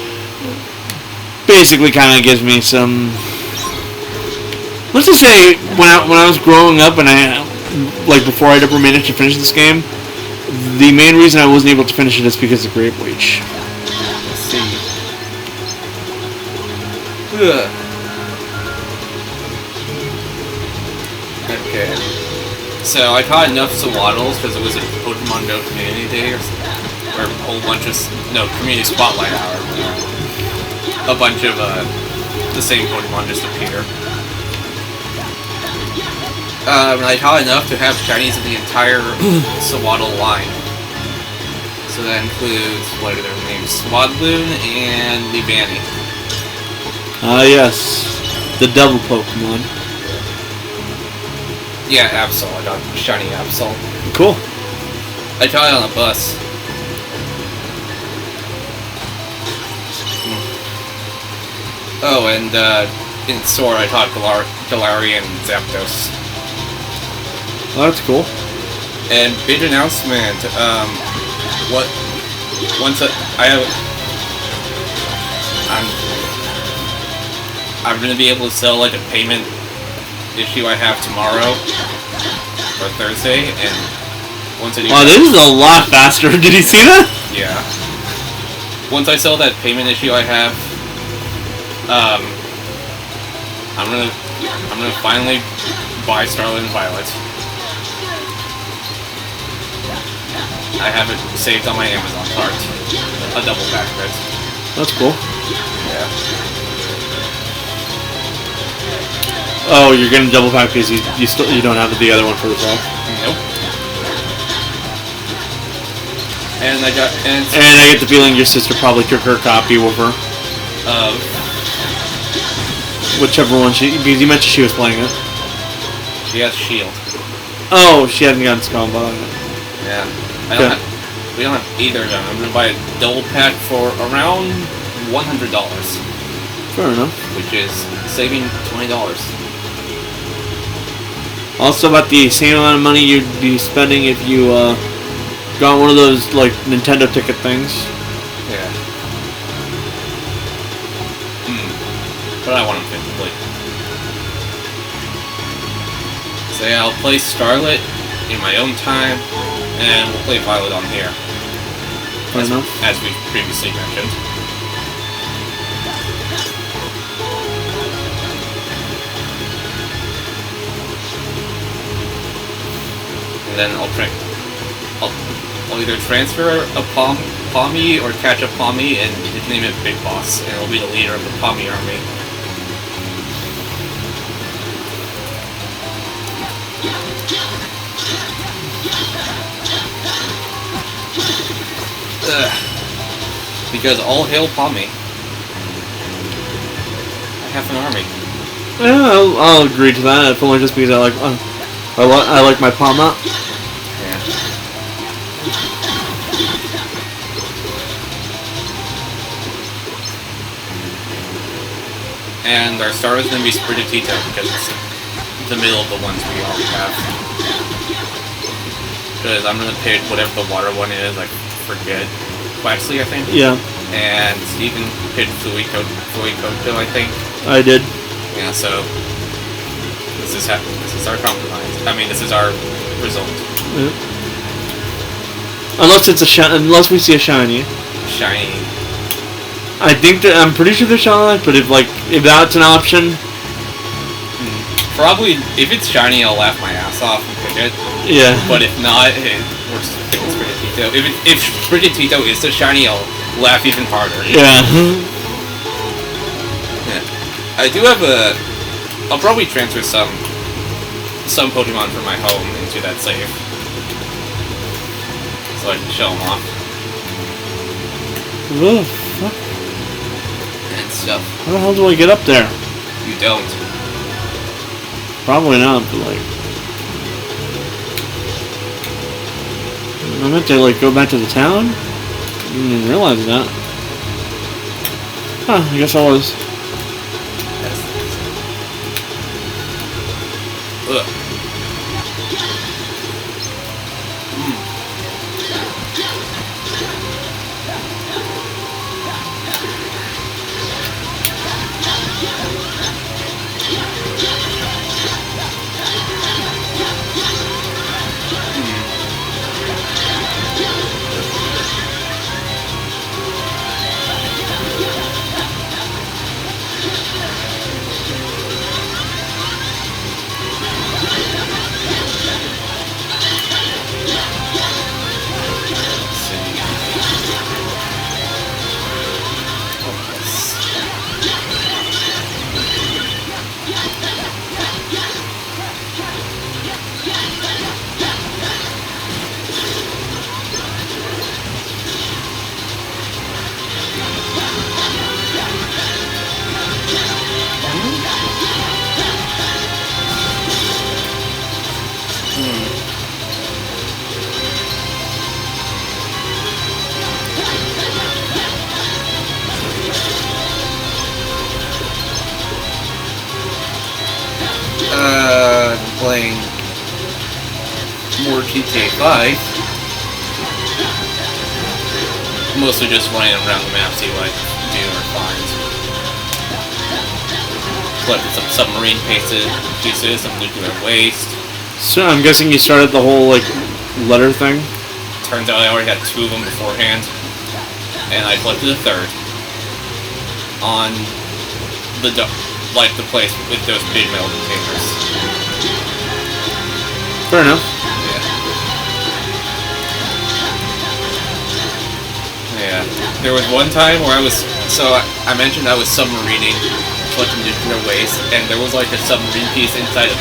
basically kind of gives me some. Let's just say when I was growing up and before I'd ever managed to finish this game, the main reason I wasn't able to finish it is because of Grave Leech. Let's see. Okay. So I caught enough Sawaddles because it was a Pokemon Go Community Day or a whole bunch of Community Spotlight Hour. A bunch of the same Pokemon just appear. I caught enough to have shinies in the entire Sawaddle line. So that includes, what are their names? Swadloon and Leavanny. Ah, yes. The devil Pokemon. Yeah, Absol. I got shiny Absol. Cool. I caught it on a bus. Oh, and in Sword I caught Galarian and Zapdos. Oh, that's cool. And big announcement. I'm gonna be able to sell like a payment issue I have tomorrow or Thursday, and once I do. Wow, this is a lot faster. Did you see that? Yeah. Once I sell that payment issue I have, I'm gonna finally buy Scarlet and Violet. I have it saved on my Amazon cart. A double pack of it. That's cool. Yeah. Oh, you're getting double pack because you don't have the other one for yourself. Nope. And I get the feeling your sister probably took her copy over. Of whichever one because you mentioned she was playing it. She has shield. Oh, she hasn't gotten Skull and Bones. Yeah. Okay. We don't have either of them. I'm gonna buy a double pack for around $100, Fair enough. which is saving $20. Also, about the same amount of money you'd be spending if you got one of those like Nintendo ticket things. Yeah. But I want them physically. So yeah, I'll play Scarlet in my own time, and we'll play Violet on here. Fair enough. As we previously mentioned. And then I'll either transfer a Pommy or catch a Pommy and name it Big Boss, and it'll be the leader of the Pommy army. Ugh. Because all hail Pommy. I have an army. Yeah, I'll agree to that. If only just because I like my Palma. Yeah. And our star is going to be Sprigatito because it's the middle of the ones we already have. Because I'm going to pick whatever the water one is, I forget. Quaxley, I think? Yeah. And Steven picked Fuecoco, I think. I did. Yeah, so this is our compromise. I mean, this is our result. Yeah. Unless unless we see a shiny. Shiny. I think that I'm pretty sure they're shiny, but if that's an option, probably if it's shiny, I'll laugh my ass off and pick it. yeah. But if not, we're just picking Sprigatito. If Sprigatito is the shiny, I'll laugh even harder. Yeah. Yeah. I do have I'll probably transfer some Pokemon from my home into that save, so I can show them off Ugh, fuck. and stuff. How the hell do I get up there? You don't. Probably not, but like, I meant to go back to the town. I didn't even realize that. Huh? I guess I was. Ugh. Playing more GTA 5. Mostly just running around the map, see what I do or find. Collected some submarine pieces, some nuclear waste. So I'm guessing you started the whole letter thing. Turns out I already had 2 of them beforehand, and I collected a third on the place with those big metal containers. Fair enough. Yeah. There was one time where I mentioned I was submarining, collecting nuclear waste, and there was a submarine piece inside a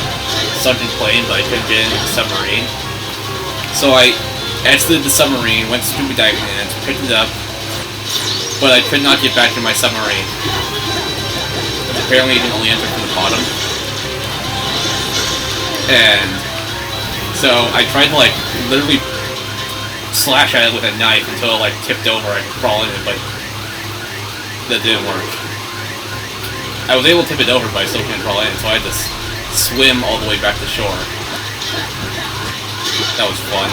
sunken plane, but I couldn't get into the submarine. So I exited the submarine, went to scuba diving in it, picked it up, but I could not get back to my submarine. Apparently you can only enter from the bottom. And so I tried to like literally slash at it with a knife until it like tipped over. I could crawl in it, but that didn't work. I was able to tip it over, but I still can't crawl in, so I had to swim all the way back to shore. That was fun.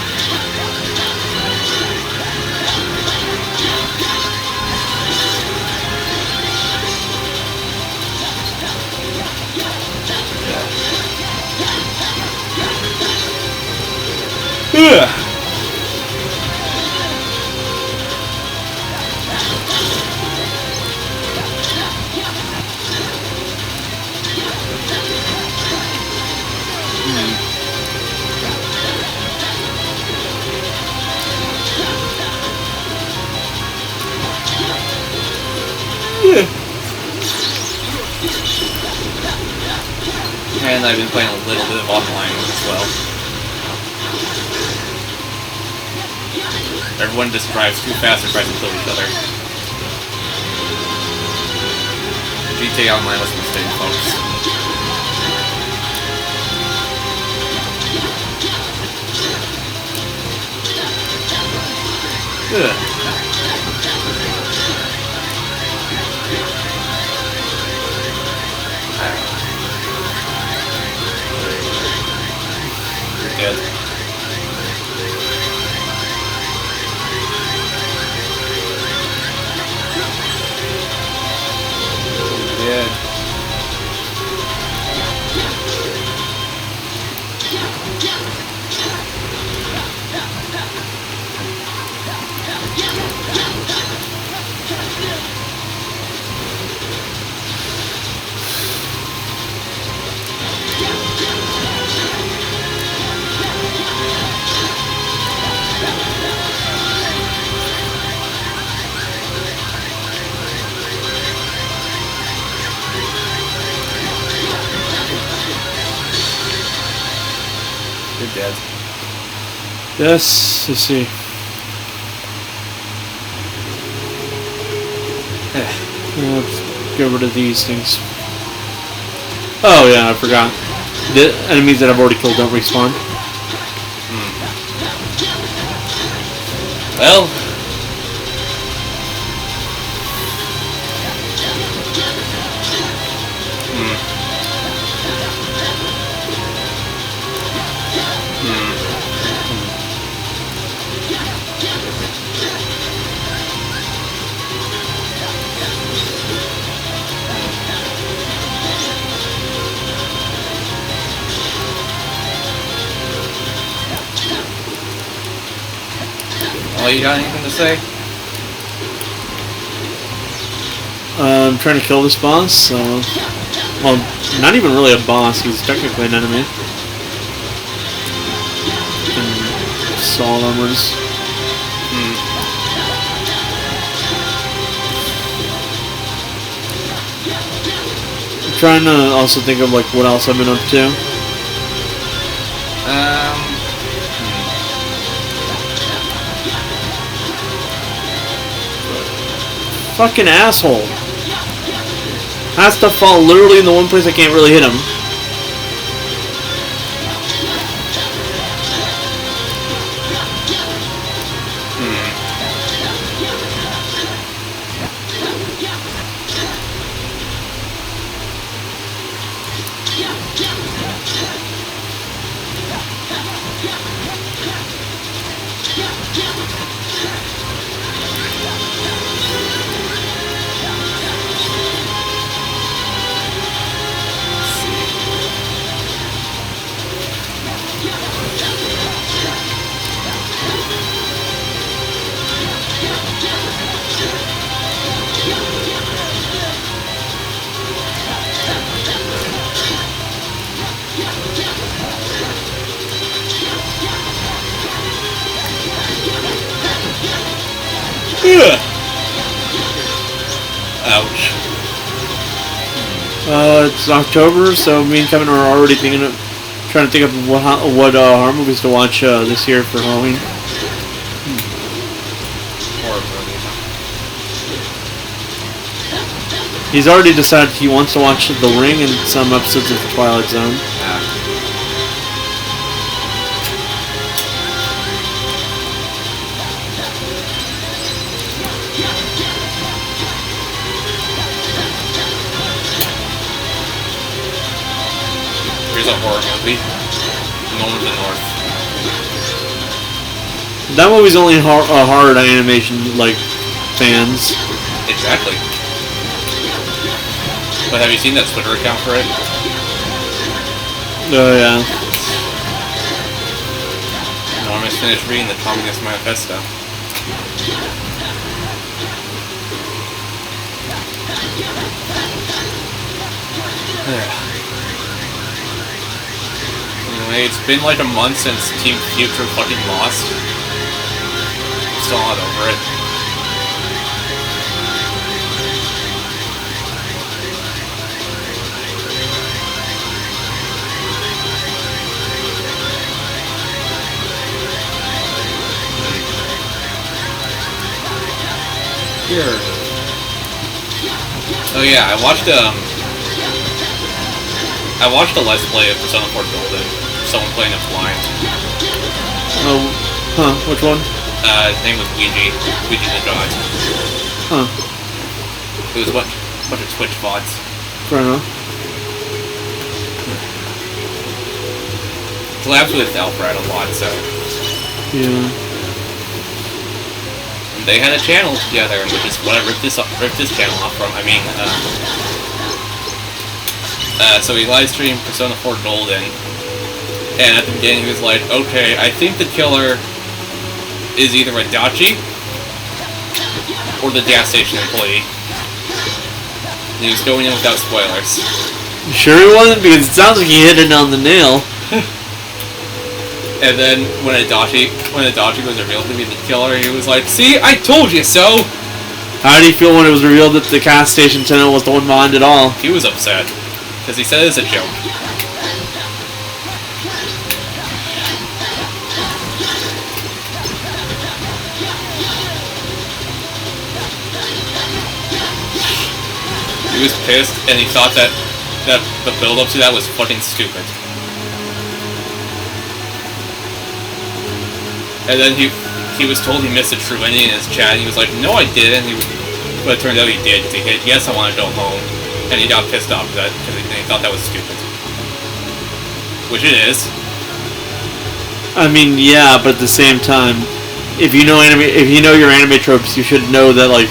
Ugh. And I've been playing a little bit of online as well. Everyone just drives too fast or tries to kill each other. GTA Online was a mistake, folks. Ugh. Good. Good. You're dead. Yes, let's see. Let's get rid of these things. Oh yeah, I forgot. The enemies that I've already killed don't respawn. Well. Well, you got anything to say? I'm trying to kill this boss, so... Well, not even really a boss, he's technically an enemy. Assault armors. I'm trying to also think of like what else I've been up to. Fucking asshole. Has to fall literally in the one place I can't really hit him. Ouch. It's October, so me and Kevin are already trying to think of what horror movies to watch this year for Halloween. Horror movies. He's already decided he wants to watch The Ring and some episodes of The Twilight Zone. Yeah. is a horror movie. No One of the North. That movie's only hard animation, like, fans. Exactly. But have you seen that Twitter account for it? Oh, yeah. Normus finished reading the Communist Manifesto. Anyway, it's been like a month since Team Future fucking lost. I'm still not over it. Here. Oh yeah, I watched a Let's Play of Persona 4 Golden. Someone playing it blind. Oh, huh? Which one? His name was Luigi the God. Huh. It was a bunch of Twitch bots. Fair enough. Collabs with Alfred a lot, so. Yeah. They had a channel together, which is what I ripped this channel off from. I mean, so he live streamed Persona 4 Golden, and at the beginning he was like, okay, I think the killer is either a Dachi or the gas station employee. And he was going in without spoilers. You sure he wasn't? Because it sounds like he hit it on the nail. And then when Adachi was revealed to be the killer, he was like, see, I told you so! How did he feel when it was revealed that the gas station tenant was the one behind it all? He was upset. Because he said it's a joke. He was pissed, and he thought that the build-up to that was fucking stupid. And then he was told he missed a true ending in his chat, and he was like, no I didn't, but it turned out he did, because he hit, yes I want to go home. And he got pissed off because he thought that was stupid. Which it is. I mean, yeah, but at the same time, if you know your anime tropes, you should know that, like,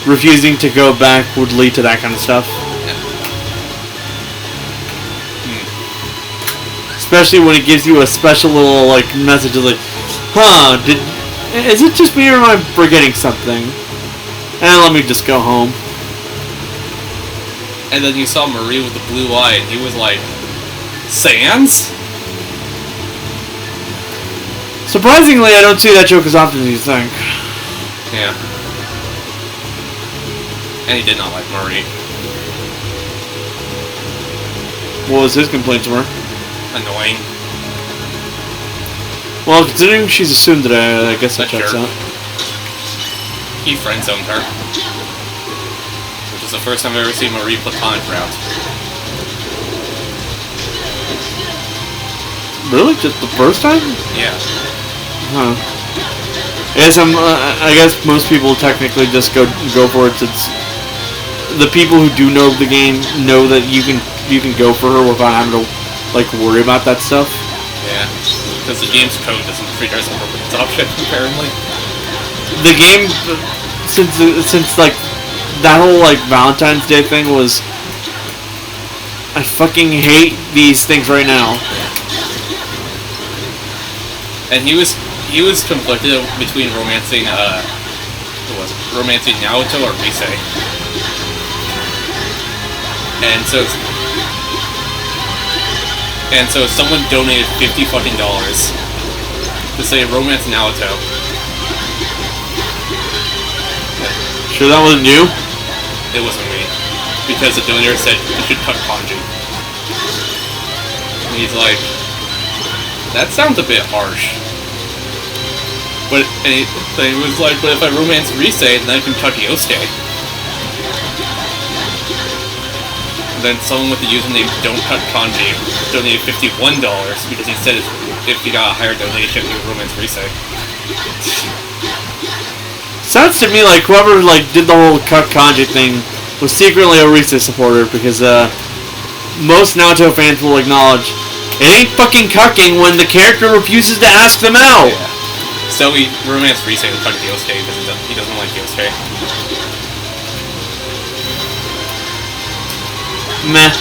refusing to go back would lead to that kind of stuff. Yeah. Especially when it gives you a special little, like, message of, like, huh, is it just me or am I forgetting something? And let me just go home. And then you saw Marie with the blue eye, and he was like, Sans? Surprisingly, I don't see that joke as often as you think. Yeah. And he did not like Marie. What was his complaints were? Annoying. Well, considering she's assumed that I guess that checks out. He friend-zoned her. Which is the first time I've ever seen Marie platonic route. Really? Just the first time? Yeah. Huh. I guess most people technically just go for it since the people who do know the game know that you can go for her without having to, like, worry about that stuff. Yeah. Because the game's code doesn't treat her as a permanent object, apparently. The game, since like, that whole, like, Valentine's Day thing was... I fucking hate these things right now. And he was conflicted between romancing, romancing Naoto or Rise. And so someone donated $50 fucking to say romance Naoto. Sure that wasn't you? It wasn't me. Because the donator said you should cut kanji. And he's like, that sounds a bit harsh. But he was like, but if I romance Rise, then I can cut Yosuke. And then someone with the username Don't Cut Kanji donated $51 because he said if he got a higher donation, he would romance Rise. Sounds to me like whoever, like, did the whole cut kanji thing was secretly a Rise supporter because most Naruto fans will acknowledge, it ain't fucking cucking when the character refuses to ask them out. Yeah. So we romanced Rise with Cuck Yosuke because he doesn't like Yosuke. Meh.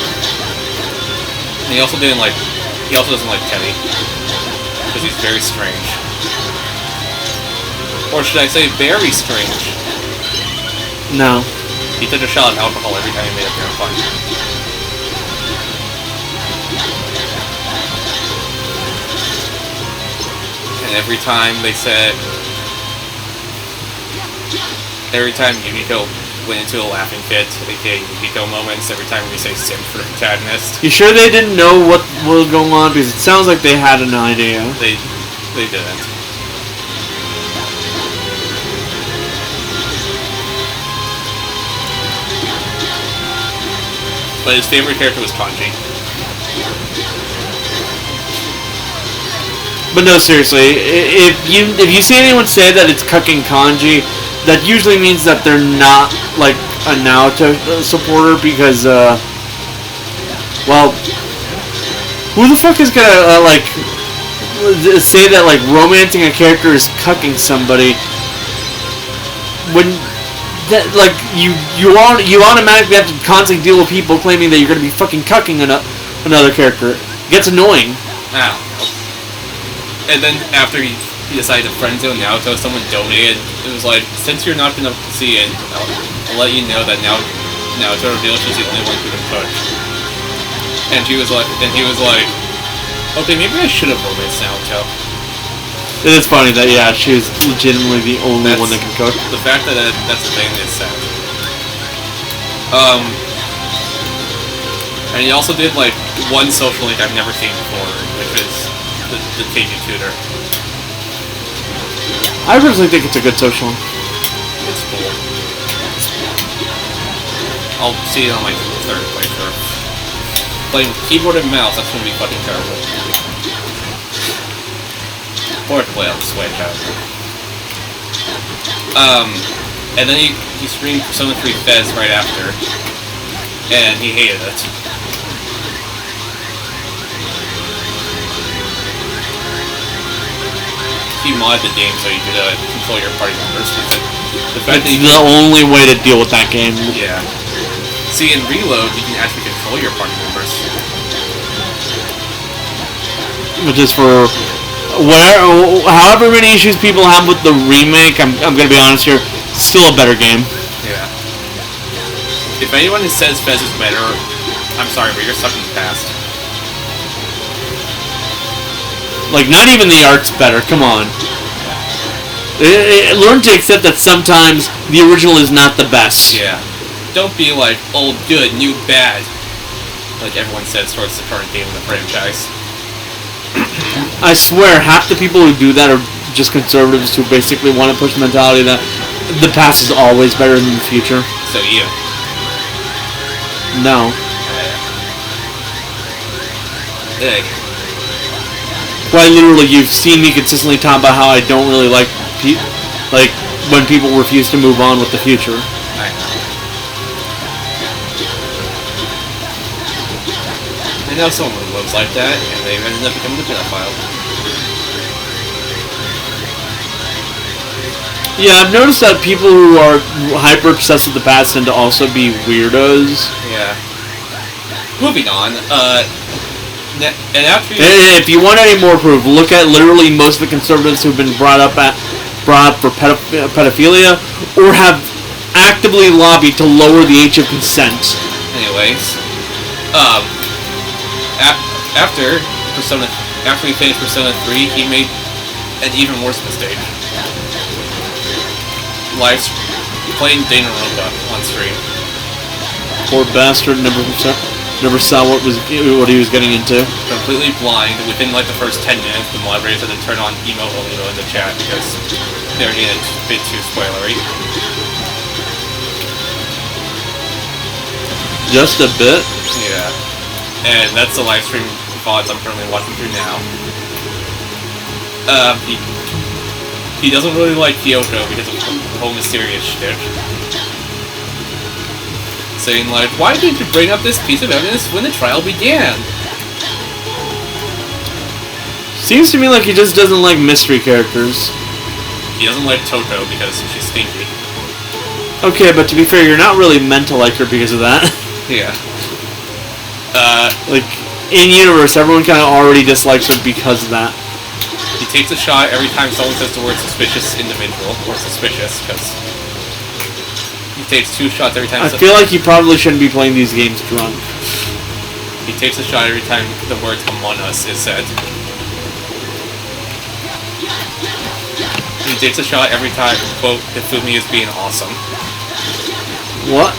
And he also doesn't like Teddy because he's very strange. Or should I say, very strange? No. He took a shot of alcohol every time he made a fair fun. And every time Yukiko went into a laughing fit, aka Yukiko moments, every time we say simp for the protagonist. You sure they didn't know what was going on? Because it sounds like they had an idea. They didn't. But his favorite character was Kanji. But no, seriously, if you see anyone say that it's cucking kanji, that usually means that they're not like a Naruto supporter because, well, who the fuck is gonna like say that like romancing a character is cucking somebody when that like you automatically have to constantly deal with people claiming that you're gonna be fucking cucking another character. It gets annoying. Ow. And then after he decided to friendzone Naruto, someone donated. It was like, since you're not going to see it, I'll let you know that now Naruto reveals she's the only one who can push. And he was like, okay, maybe I should have romanced Naruto. It is funny that she is legitimately the only one that can cook. The fact that that's the thing is sad. And he also did like one social link I've never seen before, which is the KG tutor. I personally think it's a good social. It's cool. I'll see it on my third playthrough. Playing with keyboard and mouse, that's gonna be fucking terrible. Or to play on the Switch, however. And then he streamed Persona 3 Fez right after, and he hated it. He modded the game so you could control your party members. The fact It's the only way to deal with that game. Yeah. See, in Reload, you can actually control your party members. Which is for however many issues people have with the remake, I'm gonna be honest here, still a better game. Yeah. If anyone who says Fez is better, I'm sorry, but you're stuck in the past. Like, not even the art's better, come on. Learn to accept that sometimes the original is not the best. Yeah. Don't be like, old good, new bad. Like everyone says towards the current game in the franchise. I swear, half the people who do that are just conservatives who basically want to push the mentality that the past is always better than the future. So you. No. Hey. Quite literally, you've seen me consistently talk about how I don't really like when people refuse to move on with the future. I know. I know someone who lives like that, and they've ended up becoming a pedophile. Yeah, I've noticed that people who are hyper obsessed with the past tend to also be weirdos. Yeah. Moving on, and after if you want any more proof, look at literally most of the conservatives who've been brought up for pedophilia, or have actively lobbied to lower the age of consent. Anyways, after he finished Persona 3, he made an even worse mistake. Playing Danganronpa on stream. Poor bastard never saw what he was getting into. Completely blind. Within like the first 10 minutes, the moderators had to turn on emo in the chat because they were getting a bit too spoilery. Just a bit? Yeah. And that's the live stream VODs I'm currently watching through now. He doesn't really like Kyoko because of the whole mysterious shit. saying like, "Why did you bring up this piece of evidence when the trial began?" Seems to me like he just doesn't like mystery characters. He doesn't like Toto because she's stinky. Okay, but to be fair, you're not really meant to like her because of that. Yeah. Like, in universe, everyone kind of already dislikes her because of that. He takes a shot every time someone says the word suspicious individual, or suspicious, because he takes 2 shots every time. I feel like he probably shouldn't be playing these games drunk. He takes a shot every time the word Among Us is said. He takes a shot every time, quote, Hifumi is being awesome. What?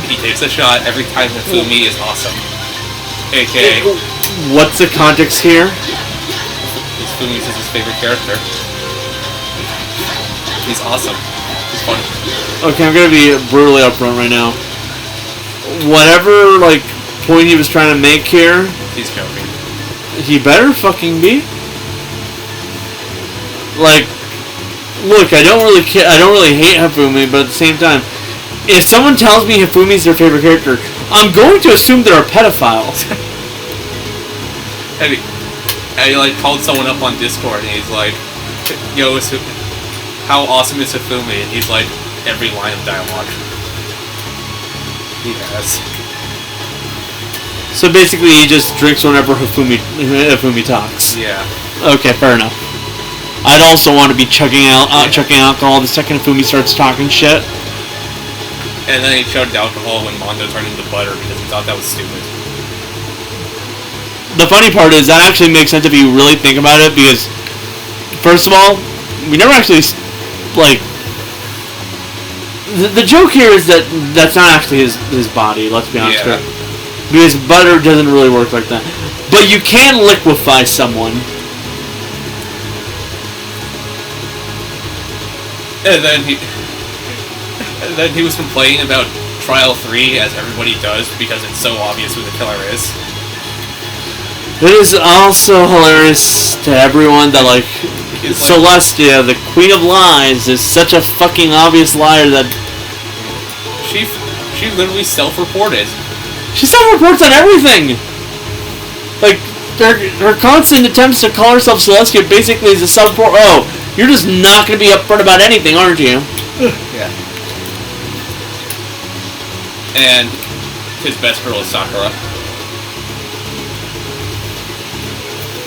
He takes a shot every time Hifumi is awesome. A.K.A. What's the context here? Hifumi is his favorite character. He's awesome. He's funny. Okay, I'm gonna be brutally upfront right now. Whatever, like, point he was trying to make here... He's joking. He better fucking be. Like, look, I don't really hate Hifumi, but at the same time, if someone tells me Hifumi's their favorite character, I'm going to assume they're a pedophile. And he like called someone up on Discord and he's like, "Yo, how awesome is Hifumi?" And he's like, every line of dialogue. He has. So basically, he just drinks whenever Hifumi talks. Yeah. Okay, fair enough. I'd also want to be chugging alcohol the second Hifumi starts talking shit. And then he chugged alcohol when Mondo turned into butter because he thought that was stupid. The funny part is that actually makes sense if you really think about it, because first of all, we never actually like. The joke here is that that's not actually his body. Let's be honest with you. Because butter doesn't really work like that. But you can liquefy someone. And then he was complaining about Trial 3, as everybody does, because it's so obvious who the killer is. It is also hilarious to everyone that, like, Celestia, the Queen of Lies, is such a fucking obvious liar that... She literally self-reported. She self-reports on everything! Like, her constant attempts to call herself Celestia basically is a self-report. Oh, you're just not going to be upfront about anything, aren't you? Yeah. And his best girl is Sakura.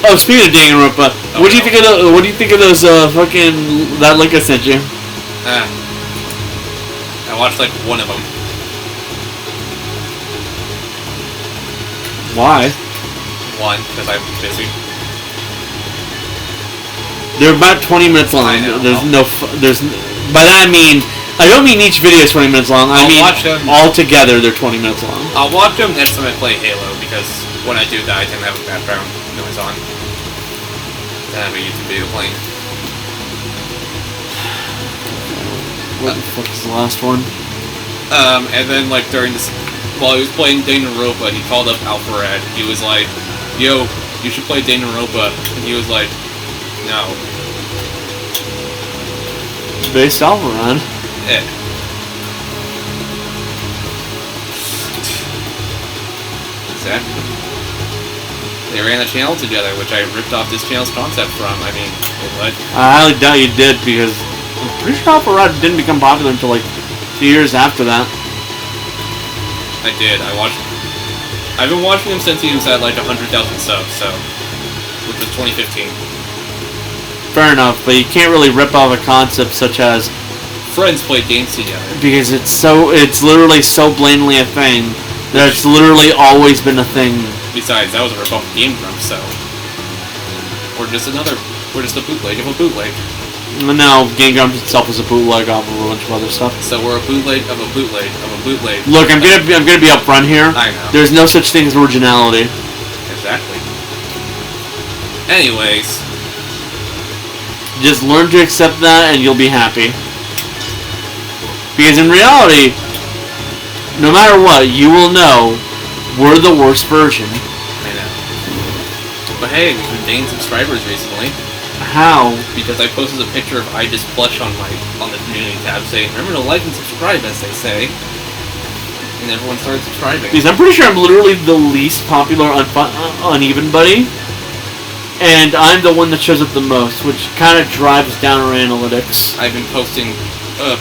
Oh, speaking of Danganronpa, what do you think of those fucking that link I sent you? I watched like one of them. Why? One, because I'm busy. They're about 20 minutes long. I know. By that I don't mean each video is 20 minutes long. I mean all together they're 20 minutes long. I'll watch them next time I play Halo, because when I do that I tend to have a background noise on. Then I have a YouTube video playing. What the fuck is the last one? And then like during this, while he was playing Danganronpa, he called up Alpharad. He was like, "Yo, you should play Danganronpa," and he was like, "No." Based Alpharad? Exactly. They ran a channel together, which I ripped off this channel's concept from. I mean, what? I highly doubt you did, because I'm pretty sure Alpharad didn't become popular until like 2 years after that. I did. I've been watching him since he was at like 100,000 subs, so, which was 2015. Fair enough, but you can't really rip off a concept such as friends play games together, because it's literally so blatantly a thing that it's literally always been a thing. Besides, that was a rip-off of Game Grumps, so we're just a bootleg of a bootleg. No, Game Grumps itself is a bootleg of a bunch of other stuff. So we're a bootleg of a bootleg of a bootleg. Look, I'm gonna be upfront here. I know. There's no such thing as originality. Exactly. Anyways, just learn to accept that, and you'll be happy. Because in reality, no matter what, you will know we're the worst version. I know. But hey, we've been gaining subscribers recently. How? Because I posted a picture of Idis Plush on the community tab saying, "Remember to like and subscribe," as they say. And everyone started subscribing. Because I'm pretty sure I'm literally the least popular uneven buddy. And I'm the one that shows up the most, which kind of drives down our analytics. I've been posting...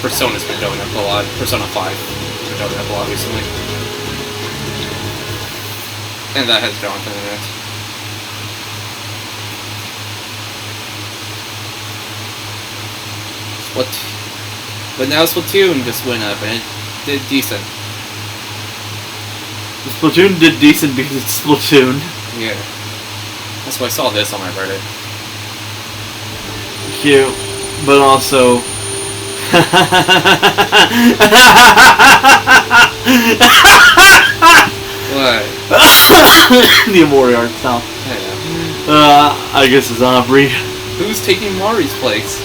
Persona's been going up a lot. Persona 5 has been going up a lot recently. And that has Jonathan in it. But now Splatoon just went up and it did decent. Splatoon did decent because it's Splatoon. Yeah. That's why I saw this on my Reddit. Cute. But also... What? The Amori art style. Yeah. I guess it's Aubrey. Who's taking Mari's place?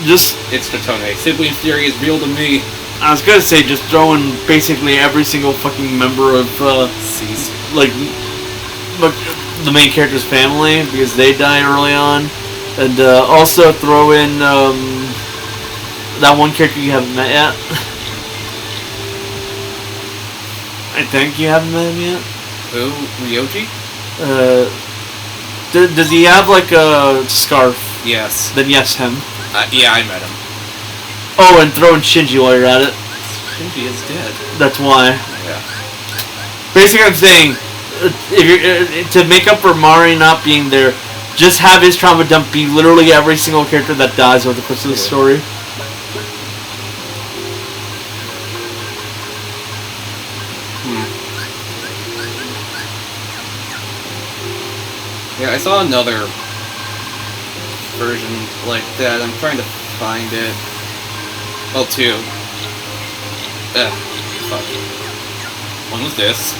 Just... It's Totone. Sibling Fury is real to me. I was gonna say, just throwing basically every single fucking member of, Cease. like, the main character's family, because they die early on. And, also throw in, that one character you haven't met yet. I think you haven't met him yet. Who? Ryoji? Does he have, like, a scarf? Yes. Then yes, him. Yeah, I met him. Oh, and throw in Shinji while you're at it. Shinji is dead. That's why. Yeah. Basically, I'm saying, if you're, to make up for Mari not being there, just have his trauma dump be literally every single character that dies over the course of the story. Yeah, I saw another version like that. I'm trying to find it. Well, two. Fuck. One was this.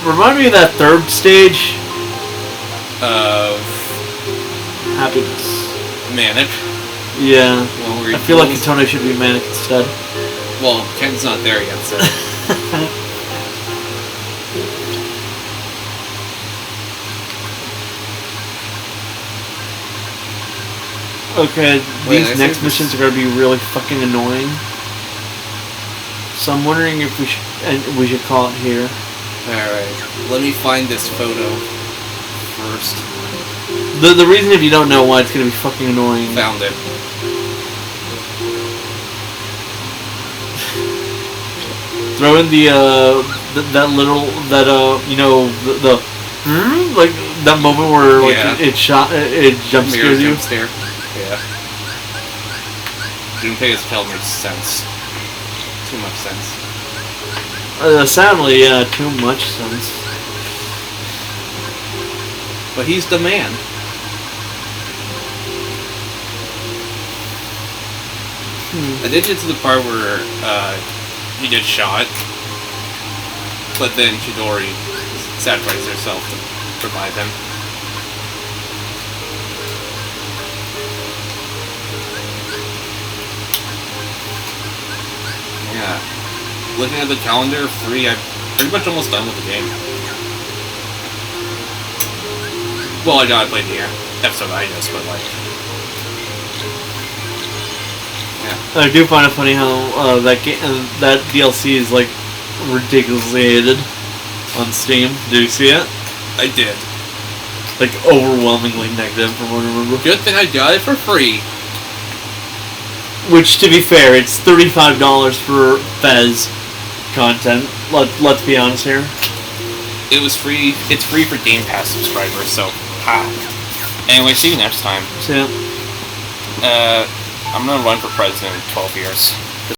Remind me of that third stage. Of Happiness. Manic. Yeah. Well, I feel like Katone should be Manic instead. Well, Ken's not there yet, so. Okay, Wait, these next missions are gonna be really fucking annoying. So I'm wondering if we should call it here. Alright, let me find this photo first. The reason, if you don't know why it's gonna be fucking annoying. Found it. Throw in the that little you know the like that moment where like it jump scares you. Jump scare. Yeah. Junpei Tale makes sense. Too much sense. Sadly, yeah, too much sense. But he's the man. I did get to the part where he gets shot, but then Chidori sacrifices herself to revive him. Yeah. Looking at the calendar, I'm pretty much almost done with the game. Well, I gotta play the episode I just, but like... Yeah. I do find it funny how that DLC is like ridiculously hated on Steam. Did you see it? I did. Like overwhelmingly negative from what I remember. Good thing I got it for free. Which, to be fair, it's $35 for Fez content. Let's be honest here. It was free. It's free for Game Pass subscribers, so ha. Anyway, see you next time. See ya. I'm gonna run for president in 12 years.